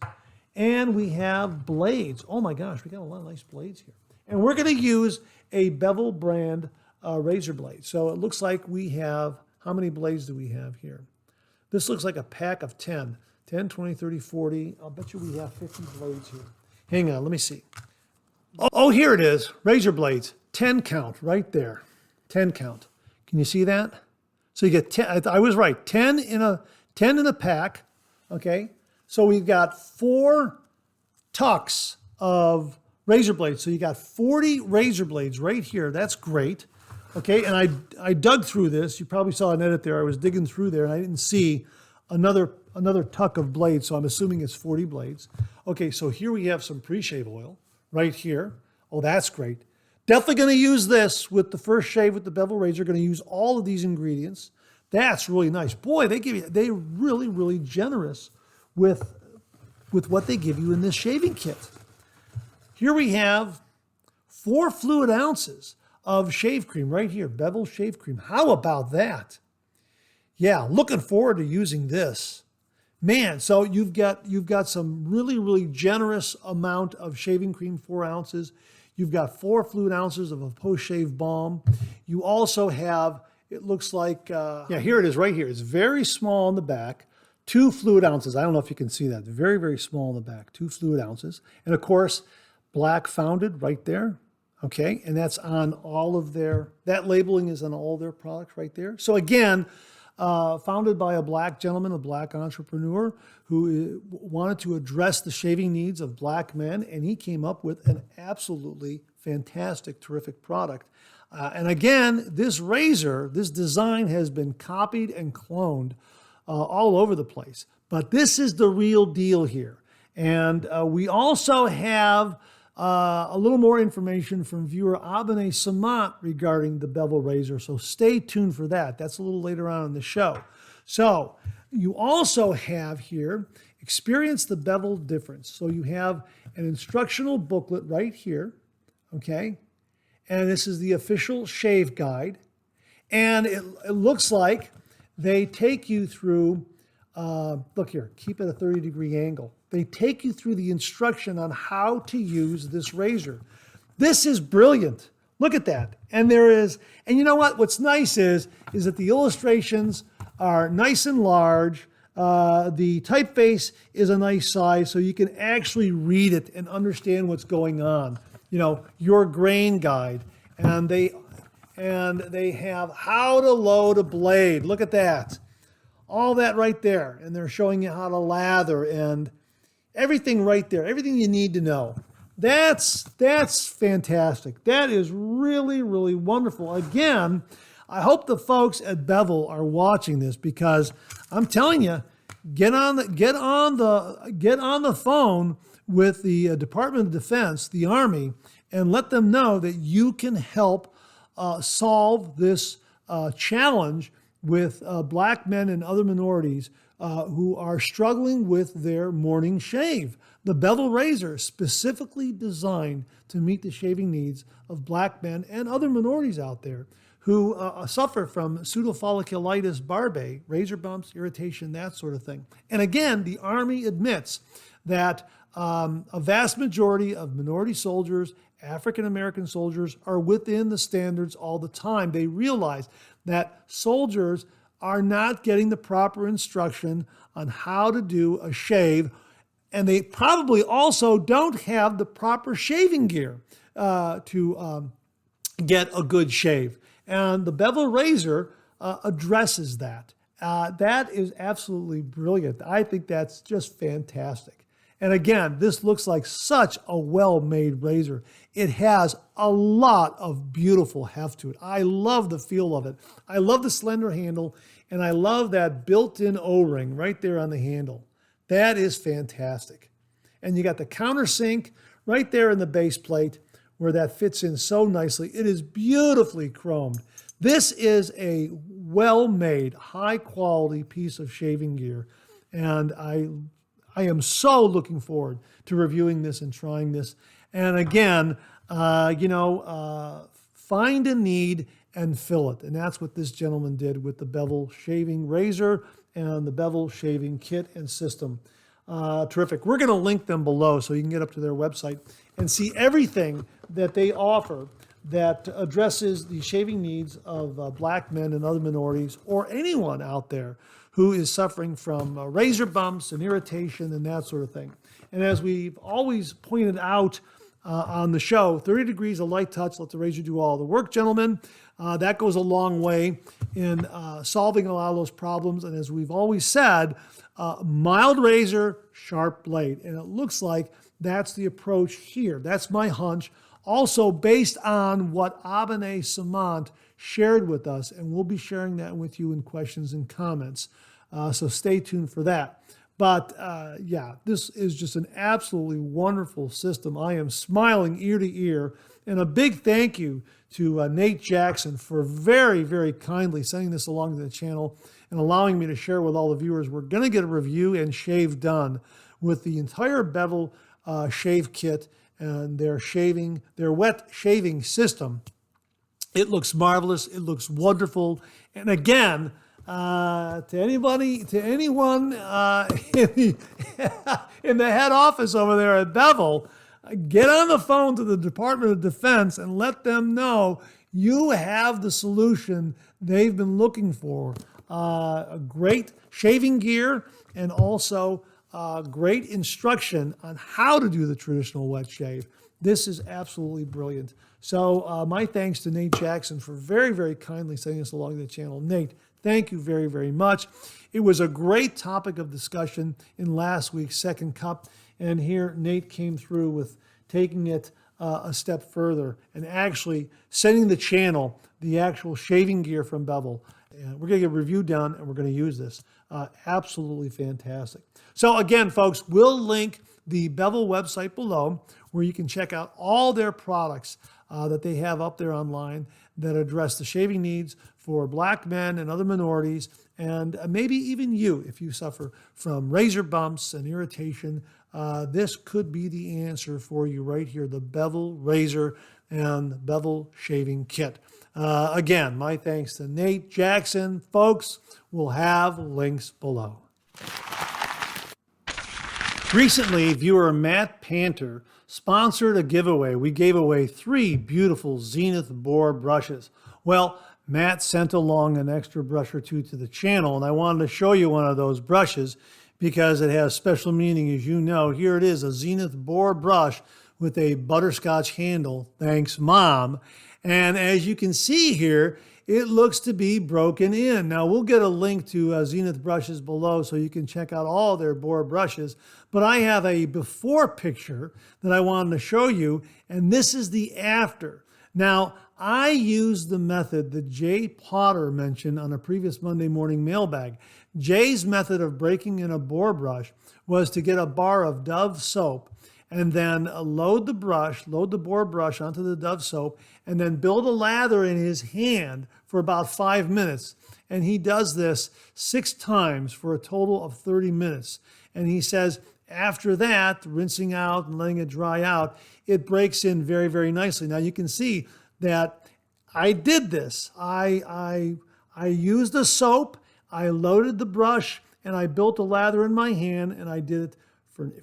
And we have blades. Oh my gosh, we got a lot of nice blades here. And we're going to use a Bevel brand razor blade. So it looks like we have, how many blades do we have here? This looks like a pack of 10. 10, 20, 30, 40. I'll bet you we have 50 blades here. Hang on, let me see. Oh, here it is, razor blades. 10 count right there. 10 count. Can you see that? So you get 10, I was right, 10 in a pack, okay? So we've got 4 tucks of razor blades. So you got 40 razor blades right here. That's great. Okay, and I dug through this. You probably saw an edit there. I was digging through there and I didn't see another tuck of blades, so I'm assuming it's 40 blades. Okay, so here we have some pre-shave oil right here. Oh, that's great. Definitely going to use this with the first shave with the Bevel razor. Going to use all of these ingredients. That's really nice. Boy, they're really, really generous with what they give you in this shaving kit. Here we have 4 fluid ounces of shave cream right here, Bevel shave cream. How about that? Yeah, looking forward to using this. Man, so you've got some really, really generous amount of shaving cream, 4 ounces. You've got 4 fluid ounces of a post-shave balm. You also have, it looks like, yeah, here it is right here. It's very small in the back, 2 fluid ounces. I don't know if you can see that. Very, very small in the back, 2 fluid ounces. And of course, black founded right there. Okay, and that's on all of that labeling is on all their products right there. So again, founded by a black gentleman, a black entrepreneur who wanted to address the shaving needs of black men, and he came up with an absolutely fantastic, terrific product. And again, this razor, this design has been copied and cloned all over the place. But this is the real deal here. And we also have a little more information from viewer Abene Samant regarding the Bevel razor. So stay tuned for that. That's a little later on in the show. So you also have here, experience the bevel difference. So you have an instructional booklet right here, okay? And this is the official shave guide. And it looks like they take you through, look here, keep it a 30-degree angle. They take you through the instruction on how to use this razor. This is brilliant. Look at that. And there is, and you know what? What's nice is that the illustrations are nice and large. The typeface is a nice size, so you can actually read it and understand what's going on. You know, your grain guide. And they have how to load a blade. Look at that. All that right there. And they're showing you how to lather and everything right there. Everything you need to know. That's fantastic. That is really, really wonderful. Again, I hope the folks at Bevel are watching this, because I'm telling you, get on the phone with the Department of Defense, the Army, and let them know that you can help solve this challenge with black men and other minorities who are struggling with their morning shave. The Bevel razor is specifically designed to meet the shaving needs of black men and other minorities out there who suffer from pseudofolliculitis barbae, razor bumps, irritation, that sort of thing. And again, the Army admits that a vast majority of minority soldiers, African-American soldiers, are within the standards all the time. They realize that soldiers are not getting the proper instruction on how to do a shave, and they probably also don't have the proper shaving gear to get a good shave. And the Bevel razor addresses that. That is absolutely brilliant. I think that's just fantastic. And again, this looks like such a well-made razor. It has a lot of beautiful heft to it. I love the feel of it. I love the slender handle, and I love that built-in O-ring right there on the handle. That is fantastic. And you got the countersink right there in the base plate where that fits in so nicely. It is beautifully chromed. This is a well-made, high-quality piece of shaving gear, and I am so looking forward to reviewing this and trying this. And again, find a need and fill it. And that's what this gentleman did with the Bevel shaving razor and the Bevel shaving kit and system. Terrific. We're going to link them below so you can get up to their website and see everything that they offer that addresses the shaving needs of black men and other minorities, or anyone out there who is suffering from razor bumps and irritation and that sort of thing. And as we've always pointed out on the show, 30 degrees of light touch, let the razor do all the work, gentlemen. That goes a long way in solving a lot of those problems. And as we've always said, mild razor, sharp blade. And it looks like that's the approach here. That's my hunch. Also based on what Abene Samant shared with us, and we'll be sharing that with you in questions and comments. So stay tuned for that. But this is just an absolutely wonderful system. I am smiling ear to ear. And a big thank you to Nate Jackson for very, very kindly sending this along to the channel and allowing me to share with all the viewers. We're going to get a review and shave done with the entire Bevel shave kit and their wet shaving system. It looks marvelous. It looks wonderful. And again, to anyone in the head office over there at Bevel, get on the phone to the Department of Defense and let them know you have the solution they've been looking for. A great shaving gear and also great instruction on how to do the traditional wet shave. This is absolutely brilliant. So my thanks to Nate Jackson for very, very kindly sending us along to the channel. Nate, thank you very, very much. It was a great topic of discussion in last week's Second Cup. And here Nate came through with taking it a step further and actually sending the channel the actual shaving gear from Bevel. And we're going to get a review done, and we're going to use this. Absolutely fantastic. So again, folks, we'll link the Bevel website below where you can check out all their products that they have up there online that address the shaving needs for black men and other minorities, and maybe even you if you suffer from razor bumps and irritation. This could be the answer for you right here, the Bevel razor and Bevel shaving kit. Again, my thanks to Nate Jackson. Folks, we'll have links below. Recently, viewer Matt Panter sponsored a giveaway. We gave away 3 beautiful Zenith Boar brushes. Well, Matt sent along an extra brush or 2 to the channel, and I wanted to show you one of those brushes because it has special meaning, as you know. Here it is, a Zenith Boar brush with a butterscotch handle. Thanks, Mom. And as you can see here, it looks to be broken in. Now, we'll get a link to Zenith brushes below so you can check out all their Boar brushes. But I have a before picture that I wanted to show you, and this is the after. Now, I used the method that Jay Potter mentioned on a previous Monday morning mailbag. Jay's method of breaking in a Boar brush was to get a bar of Dove soap and then load the Boar brush onto the Dove soap, and then build a lather in his hand for about 5 minutes. And he does this 6 times for a total of 30 minutes. And he says after that, rinsing out and letting it dry out, it breaks in very, very nicely. Now you can see that I did this. I used the soap, I loaded the brush, and I built a lather in my hand, and I did it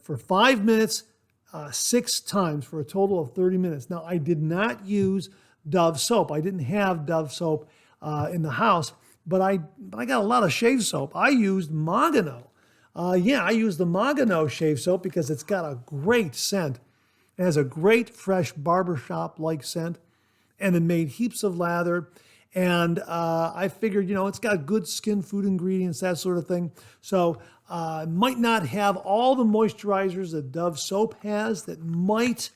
for 5 minutes, 6 times for a total of 30 minutes. Now, I did not use Dove soap. I didn't have Dove soap in the house, but I got a lot of shave soap. I used Mogano. I used the Mogano shave soap because it's got a great scent. It has a great, fresh barbershop-like scent, and it made heaps of lather. And I figured, it's got good skin food ingredients, that sort of thing. So might not have all the moisturizers that Dove soap has that might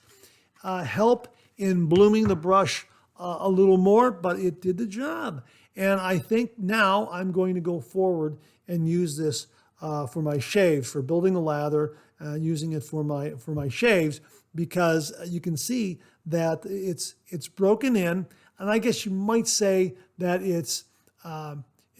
help in blooming the brush a little more, but it did the job. And I think now I'm going to go forward and use this for my shaves, for building a lather, using it for my shaves, because you can see that it's broken in. And I guess you might say that it's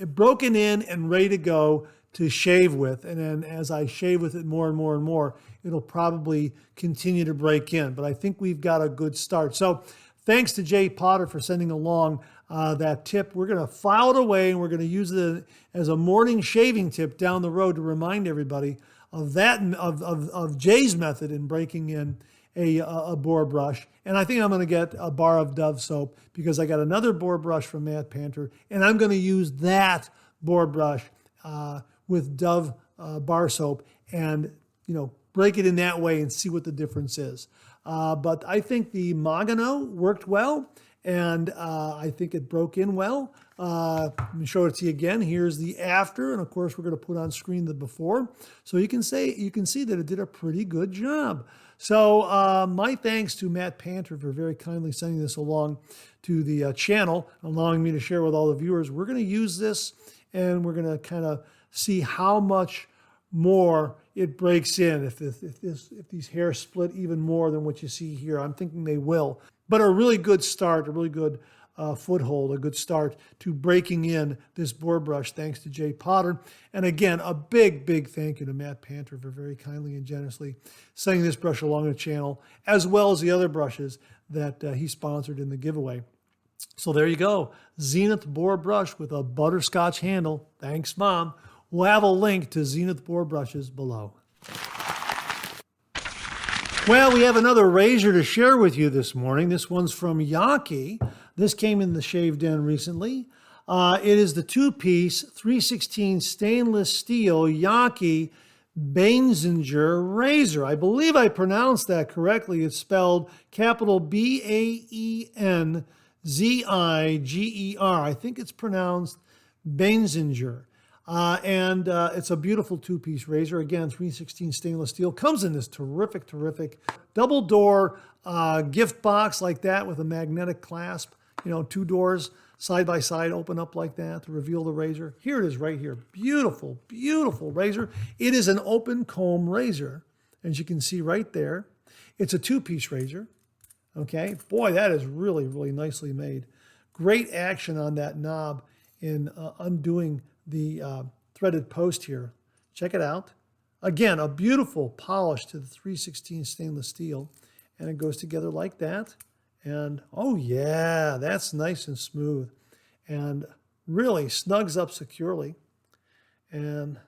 broken in and ready to go to shave with. And then as I shave with it more and more and more, it'll probably continue to break in. But I think we've got a good start. So thanks to Jay Potter for sending along that tip. We're going to file it away, and we're going to use it as a morning shaving tip down the road to remind everybody of that, of Jay's method in breaking in a Boar brush. And I think I'm going to get a bar of Dove soap because I got another Boar brush from Matt Panter, and I'm going to use that Boar brush with Dove bar soap and break it in that way and see what the difference is. But I think the Mogano worked well, and I think it broke in well. Let me show it to you again. Here's the after, and of course we're going to put on screen the before, so you can see that it did a pretty good job. So my thanks to Matt Panter for very kindly sending this along to the channel, allowing me to share with all the viewers. We're going to use this, and we're going to kind of see how much more it breaks in, if these hairs split even more than what you see here. I'm thinking they will. But a really good start, a really good foothold, a good start to breaking in this Boar brush, thanks to Jay Potter. And again, a big, big thank you to Matt Panter for very kindly and generously sending this brush along the channel, as well as the other brushes that he sponsored in the giveaway. So there you go, Zenith Boar brush with a butterscotch handle. Thanks, Mom. We'll have a link to Zenith Boar brushes below. Well, we have another razor to share with you this morning. This one's from Yaqi. This came in the Shave Den recently. It is the 2-piece 3/16 stainless steel Yaqi Baenzinger razor. I believe I pronounced that correctly. It's spelled capital Baenziger. I think it's pronounced Baenzinger. And it's a beautiful two-piece razor. Again, 316 stainless steel. Comes in this terrific double door gift box like that with a magnetic clasp. You know, 2 doors side by side open up like that to reveal the razor. Here it is right here. Beautiful razor. It is an open comb razor, as you can see right there. It's a two-piece razor. Okay, boy, that is really nicely made. Great action on that knob in undoing the threaded post here. Check it out. Again, a beautiful polish to the 316 stainless steel, and it goes together like that. And oh yeah, that's nice and smooth and really snugs up securely. And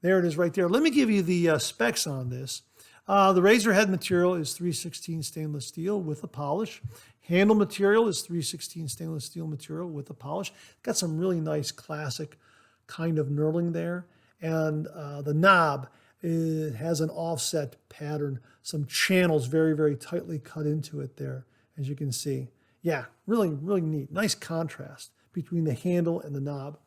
there it is right there. Let me give you the specs on this. The razor head material is 316 stainless steel with a polish. Handle material is 316 stainless steel material with a polish. Got some really nice classic kind of knurling there. And the knob has an offset pattern, some channels very tightly cut into it there, as you can see. Yeah, really neat. Nice contrast between the handle and the knob.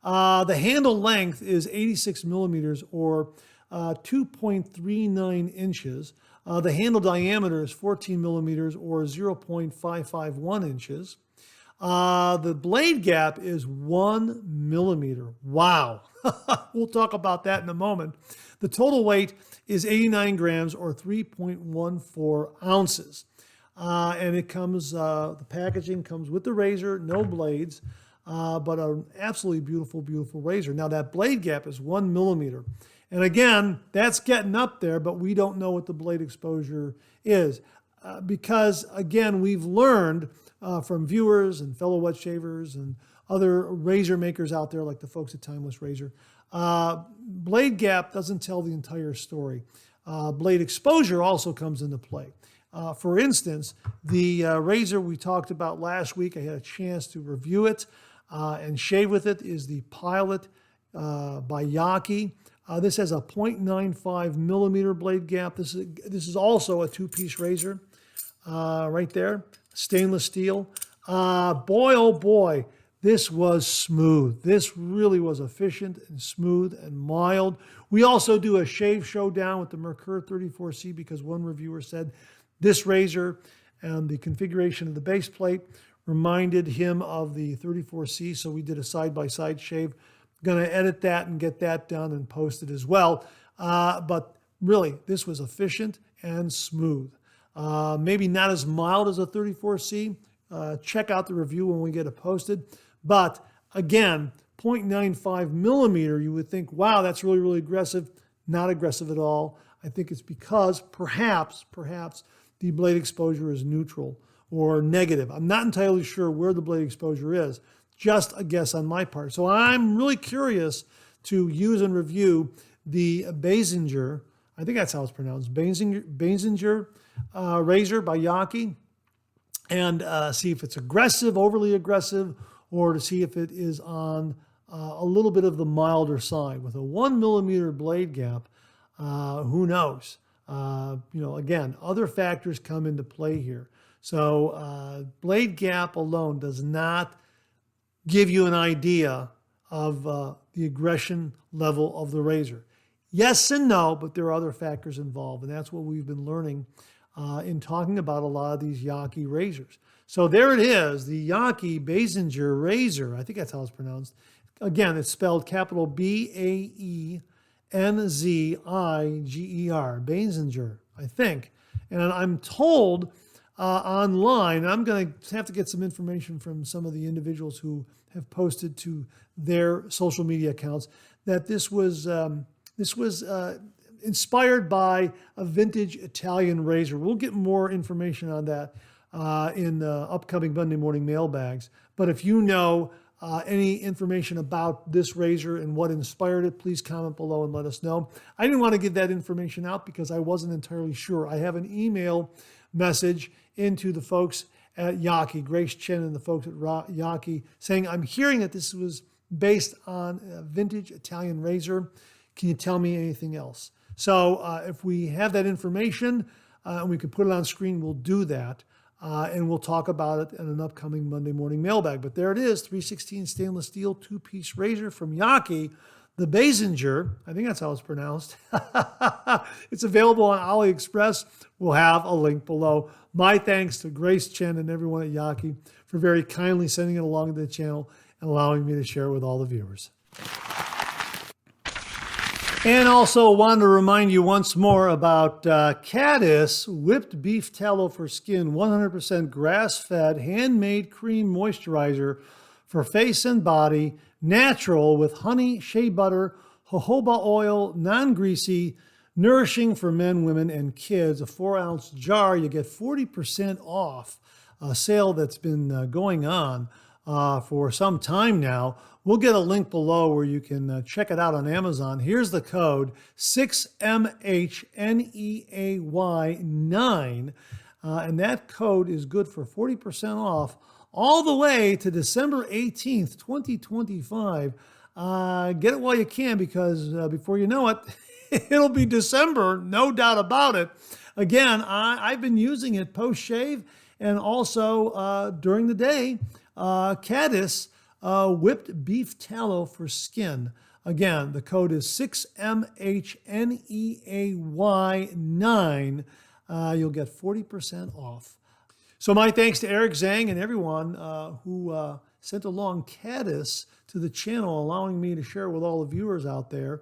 The handle length is 86 millimeters or 2.39 inches. The handle diameter is 14 millimeters or 0.551 inches. The blade gap is 1 millimeter. Wow. We'll talk about that in a moment. The total weight is 89 grams or 3.14 ounces. And it comes, the packaging comes with the razor, no blades, but an absolutely beautiful razor. Now that blade gap is 1 millimeter. And again, that's getting up there, but we don't know what the blade exposure is. Because again, we've learned from viewers and fellow wet shavers and other razor makers out there like the folks at Timeless Razor, blade gap doesn't tell the entire story. Blade exposure also comes into play. For instance, the razor we talked about last week, I had a chance to review it and shave with it, is the Pilot by Yaqi. This has a 0.95 millimeter blade gap. This is also a two-piece razor right there, stainless steel. Boy, oh boy, this was smooth. This really was efficient and smooth and mild. We also do a shave showdown with the Merkur 34C because one reviewer said this razor and the configuration of the base plate reminded him of the 34C, so we did a side-by-side shave. Going to edit that and get that done and post it as well. But really, this was efficient and smooth. Maybe not as mild as a 34C. Check out the review when we get it posted. But again, 0.95 millimeter, you would think, wow, that's really aggressive. Not aggressive at all. I think it's because perhaps the blade exposure is neutral or negative. I'm not entirely sure where the blade exposure is. Just a guess on my part. So I'm really curious to use and review the Baenzinger, I think that's how it's pronounced, Baenzinger razor by Yaqi, and see if it's aggressive, overly aggressive, or to see if it is on a little bit of the milder side. With a 1 millimeter blade gap, who knows? Again, other factors come into play here. So blade gap alone does not give you an idea of the aggression level of the razor. Yes and no, but there are other factors involved, and that's what we've been learning in talking about a lot of these Yaqi razors. So there it is, the Yaqi Baenzinger razor. I think that's how it's pronounced. Again, it's spelled capital Baenzinger, Baenzinger, I think. And I'm told online, and I'm going to have to get some information from some of the individuals who have posted to their social media accounts, that this was inspired by a vintage Italian razor. We'll get more information on that in upcoming Monday morning mailbags. But if you know any information about this razor and what inspired it, please comment below and let us know. I didn't want to give that information out because I wasn't entirely sure. I have an email message into the folks at Yaqi, Grace Chen and the folks at Yaqi, saying, I'm hearing that this was based on a vintage Italian razor. Can you tell me anything else? So if we have that information and we can put it on screen, we'll do that. And we'll talk about it in an upcoming Monday Morning Mailbag. But there it is, 316 stainless steel two-piece razor from Yaqi, the Baenzinger. I think that's how it's pronounced. It's available on AliExpress. We'll have a link below. My thanks to Grace Chen and everyone at Yaqi for very kindly sending it along to the channel and allowing me to share it with all the viewers. And also wanted to remind you once more about Caddise whipped beef tallow for skin, 100% grass-fed, handmade cream moisturizer for face and body, natural with honey, shea butter, jojoba oil, non-greasy, nourishing for men, women, and kids. A 4-ounce jar, you get 40% off. A sale that's been going on for some time now. We'll get a link below where you can check it out on Amazon. Here's the code, 6MHNEAY9, and that code is good for 40% off all the way to December 18th, 2025. Get it while you can, because before you know it, it'll be December, no doubt about it. Again, I've been using it post-shave and also during the day. Caddise whipped beef tallow for skin. Again, the code is 6MHNEAY9. You'll get 40% off. So my thanks to Eric Zhang and everyone who sent along Caddise to the channel, allowing me to share with all the viewers out there.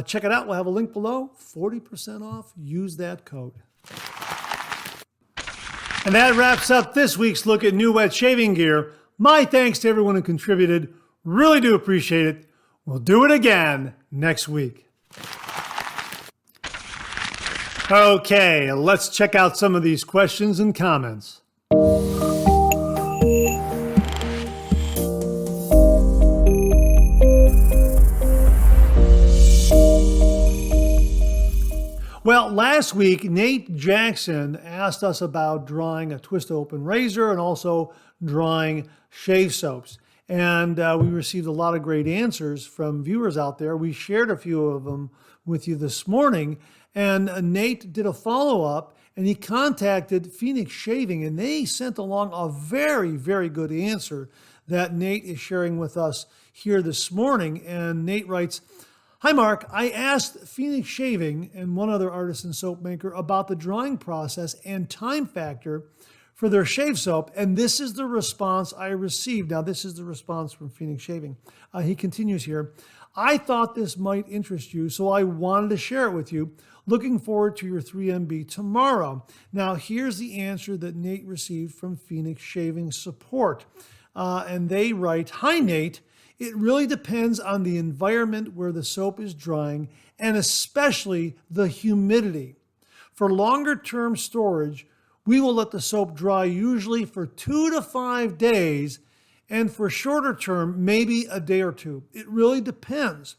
Check it out. We'll have a link below. 40% off. Use that code. And that wraps up this week's look at new wet shaving gear. My thanks to everyone who contributed. Really do appreciate it. We'll do it again next week. Okay, let's check out some of these questions and comments. Well, last week, Nate Jackson asked us about drying a twist open razor and also drying shave soaps. And we received a lot of great answers from viewers out there. We shared a few of them with you this morning. And Nate did a follow-up, and he contacted Phoenix Shaving, and they sent along a very, very good answer that Nate is sharing with us here this morning. And Nate writes, "Hi, Mark. I asked Phoenix Shaving and one other artisan soap maker about the drying process and time factor for their shave soap, and this is the response I received." Now, this is the response from Phoenix Shaving. He continues here, "I thought this might interest you, so I wanted to share it with you. Looking forward to your 3MB tomorrow." Now, here's the answer that Nate received from Phoenix Shaving Support. And they write, "Hi, Nate. It really depends on the environment where the soap is drying, and especially the humidity. For longer-term storage, we will let the soap dry usually for 2 to 5 days, and for shorter term, maybe a day or two. It really depends.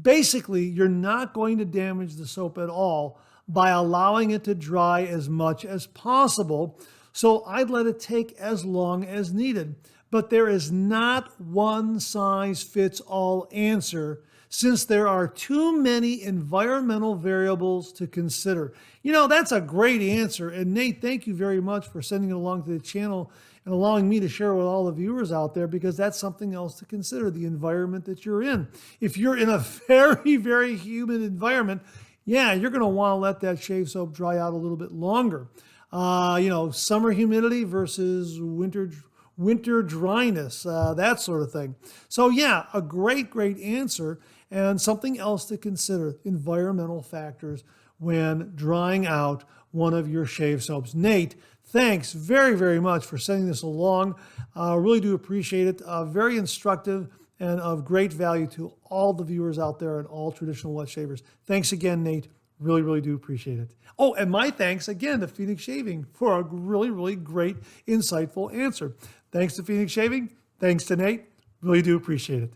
Basically, you're not going to damage the soap at all by allowing it to dry as much as possible, so I'd let it take as long as needed. But there is not one size fits all answer, since there are too many environmental variables to consider." You know, that's a great answer. And Nate, thank you very much for sending it along to the channel and allowing me to share with all the viewers out there, because that's something else to consider, the environment that you're in. If you're in a very, very humid environment, yeah, you're going to want to let that shave soap dry out a little bit longer. Summer humidity versus winter dryness, that sort of thing. So yeah, a great answer, and something else to consider, environmental factors when drying out one of your shave soaps. Nate, thanks very, very much for sending this along. Really do appreciate it. Very instructive and of great value to all the viewers out there and all traditional wet shavers. Thanks again, Nate. Really, really do appreciate it. Oh, and my thanks again to Phoenix Shaving for a really, really great, insightful answer. Thanks to Phoenix Shaving. Thanks to Nate. Really do appreciate it.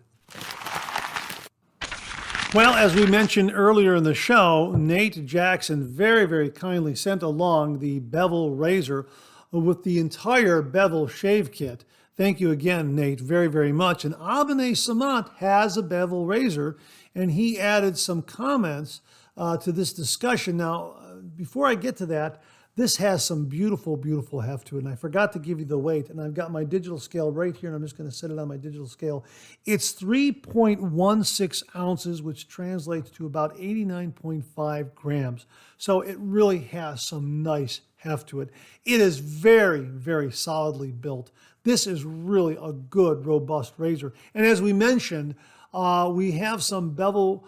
Well, as we mentioned earlier in the show, Nate Jackson very, very kindly sent along the Bevel razor with the entire Bevel shave kit. Thank you again, Nate, very, very much. And Abene Samant has a Bevel razor, and he added some comments to this discussion. Now, before I get to that, This has some beautiful, beautiful heft to it. And I forgot to give you the weight. And I've got my digital scale right here. And I'm just going to set it on my digital scale. It's 3.16 ounces, which translates to about 89.5 grams. So it really has some nice heft to it. It is very, very solidly built. This is really a good, robust razor. And as we mentioned, we have some Bevel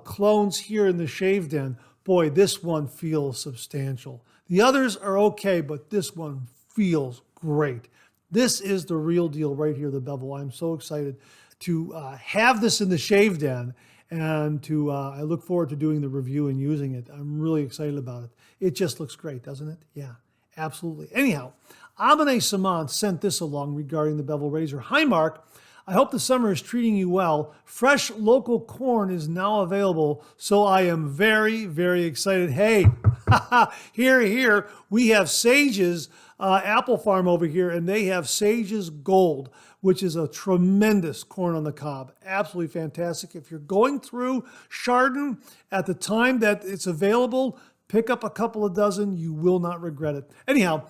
clones here in the shave den. Boy, this one feels substantial. The others are okay, but this one feels great. This is the real deal right here, the Bevel. I'm so excited to have this in the shave den, and I look forward to doing the review and using it. I'm really excited about it. It just looks great, doesn't it? Yeah, absolutely. Anyhow, Abene Samant sent this along regarding the Bevel razor. Hi, Mark. I hope the summer is treating you well. Fresh local corn is now available, so I am very, very excited. Hey, here, we have Sage's apple farm over here, and they have Sage's Gold, which is a tremendous corn on the cob. Absolutely fantastic. If you're going through Chardon at the time that it's available, pick up a couple of dozen. You will not regret it. Anyhow,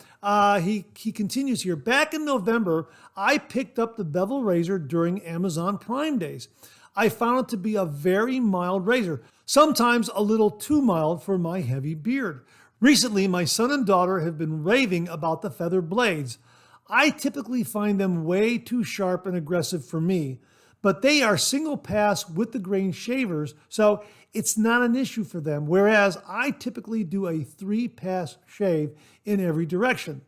he continues here. Back in November, I picked up the Bevel razor during Amazon Prime days. I found it to be a very mild razor, sometimes a little too mild for my heavy beard. Recently, my son and daughter have been raving about the feather blades. I typically find them way too sharp and aggressive for me, but they are single pass with the grain shavers, so it's not an issue for them, whereas I typically do a 3-pass shave in every direction.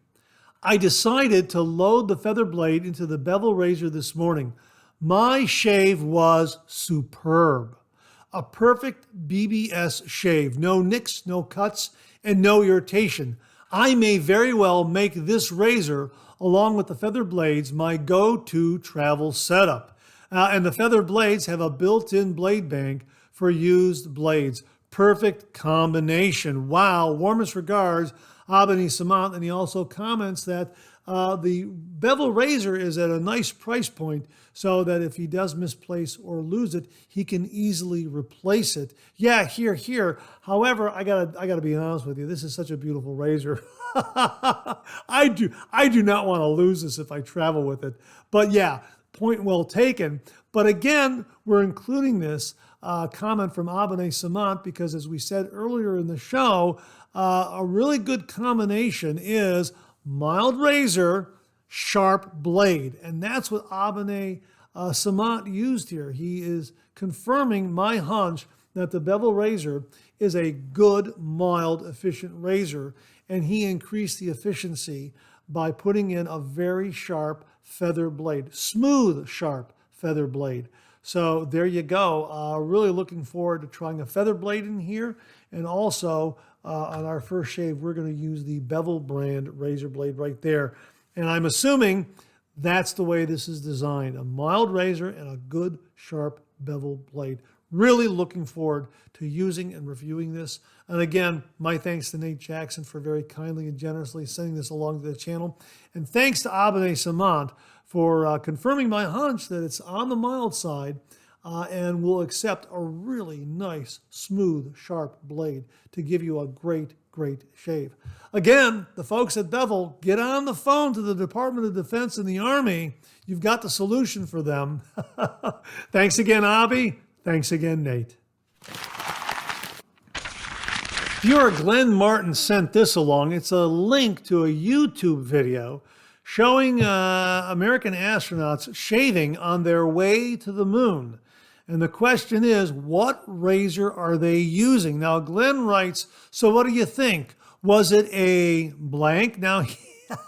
I decided to load the feather blade into the Bevel razor this morning. My shave was superb. A perfect BBS shave. No nicks, no cuts, and no irritation. I may very well make this razor, along with the feather blades, my go-to travel setup. And the feather blades have a built-in blade bank for used blades. Perfect combination. Wow. Warmest regards, Abene Samant. And he also comments that the Bevel razor is at a nice price point, so that if he does misplace or lose it, he can easily replace it. Yeah, here. However, I gotta be honest with you. This is such a beautiful razor. I do not want to lose this if I travel with it. But yeah, point well taken. But again, we're including this comment from Abene Samant because, as we said earlier in the show, a really good combination is mild razor, sharp blade. And that's what Abene Samant used here. He is confirming my hunch that the Bevel razor is a good, mild, efficient razor. And he increased the efficiency by putting in a very sharp feather blade, smooth, sharp feather blade. So there you go. Really looking forward to trying a feather blade in here. And also on our first shave, we're going to use the Bevel brand razor blade right there. And I'm assuming that's the way this is designed. A mild razor and a good, sharp Bevel blade. Really looking forward to using and reviewing this. And again, my thanks to Nate Jackson for very kindly and generously sending this along to the channel. And thanks to Abene Samant for confirming my hunch that it's on the mild side and will accept a really nice, smooth, sharp blade to give you a great, great shave. Again, the folks at Bevel, get on the phone to the Department of Defense and the Army. You've got the solution for them. Thanks again, Abby. Thanks again, Nate. Viewer Glenn Martin sent this along. It's a link to a YouTube video showing American astronauts shaving on their way to the moon. And the question is, what razor are they using? Now, Glenn writes, so what do you think? Was it a blank? Now,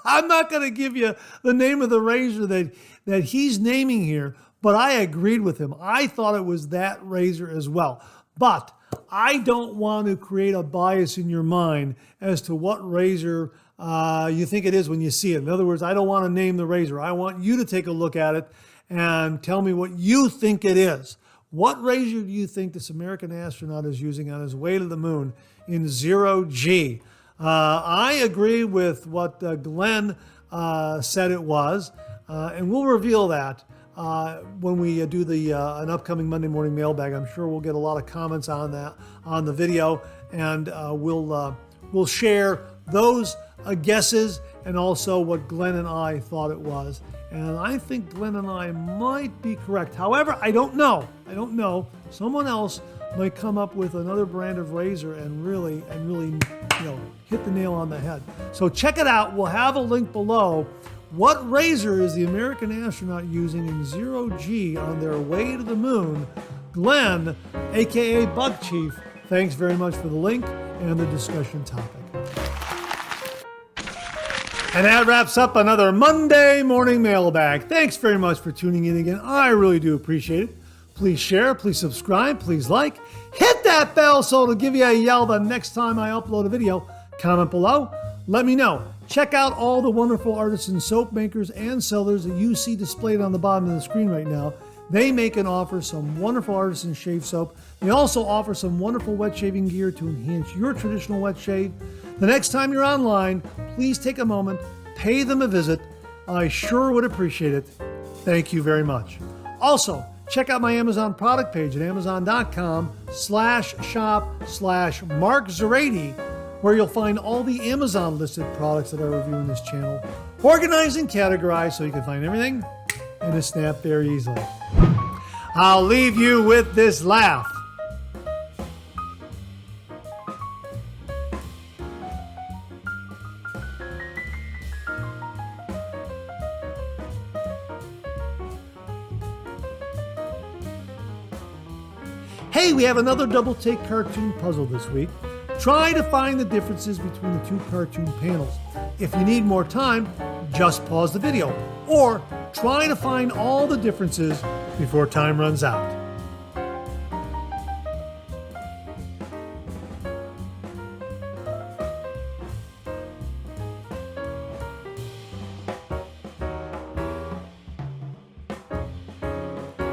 I'm not going to give you the name of the razor that he's naming here, but I agreed with him. I thought it was that razor as well. But I don't want to create a bias in your mind as to what razor you think it is when you see it. In other words, I don't want to name the razor. I want you to take a look at it and tell me what you think it is. What razor do you think this American astronaut is using on his way to the moon in 0G? I agree with what Glenn said it was, and we'll reveal that when we do an upcoming Monday Morning Mailbag. I'm sure we'll get a lot of comments on that on the video, and we'll share those guesses and also what Glenn and I thought it was. And I think Glenn and I might be correct. However, I don't know. Someone else might come up with another brand of razor and really, hit the nail on the head. So check it out. We'll have a link below. What razor is the American astronaut using in 0G on their way to the moon? Glenn, aka Bug Chief, thanks very much for the link and the discussion topic. And that wraps up another Monday Morning Mailbag. Thanks very much for tuning in again. I really do appreciate it. Please share, please subscribe, please like. Hit that bell so it'll give you a yell the next time I upload a video. Comment below. Let me know. Check out all the wonderful artisan soap makers and sellers that you see displayed on the bottom of the screen right now. They make and offer some wonderful artisan shave soap. They also offer some wonderful wet shaving gear to enhance your traditional wet shave. The next time you're online, please take a moment, pay them a visit. I sure would appreciate it. Thank you very much. Also, check out my Amazon product page at amazon.com/shop/Mark Zarady, where you'll find all the Amazon listed products that I review in this channel, organized and categorized so you can find everything in a snap very easily. I'll leave you with this laugh. Hey, we have another double take cartoon puzzle this week. Try to find the differences between the two cartoon panels. If you need more time, just pause the video, or try to find all the differences before time runs out.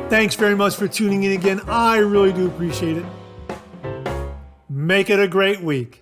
Thanks very much for tuning in again. I really do appreciate it. Make it a great week.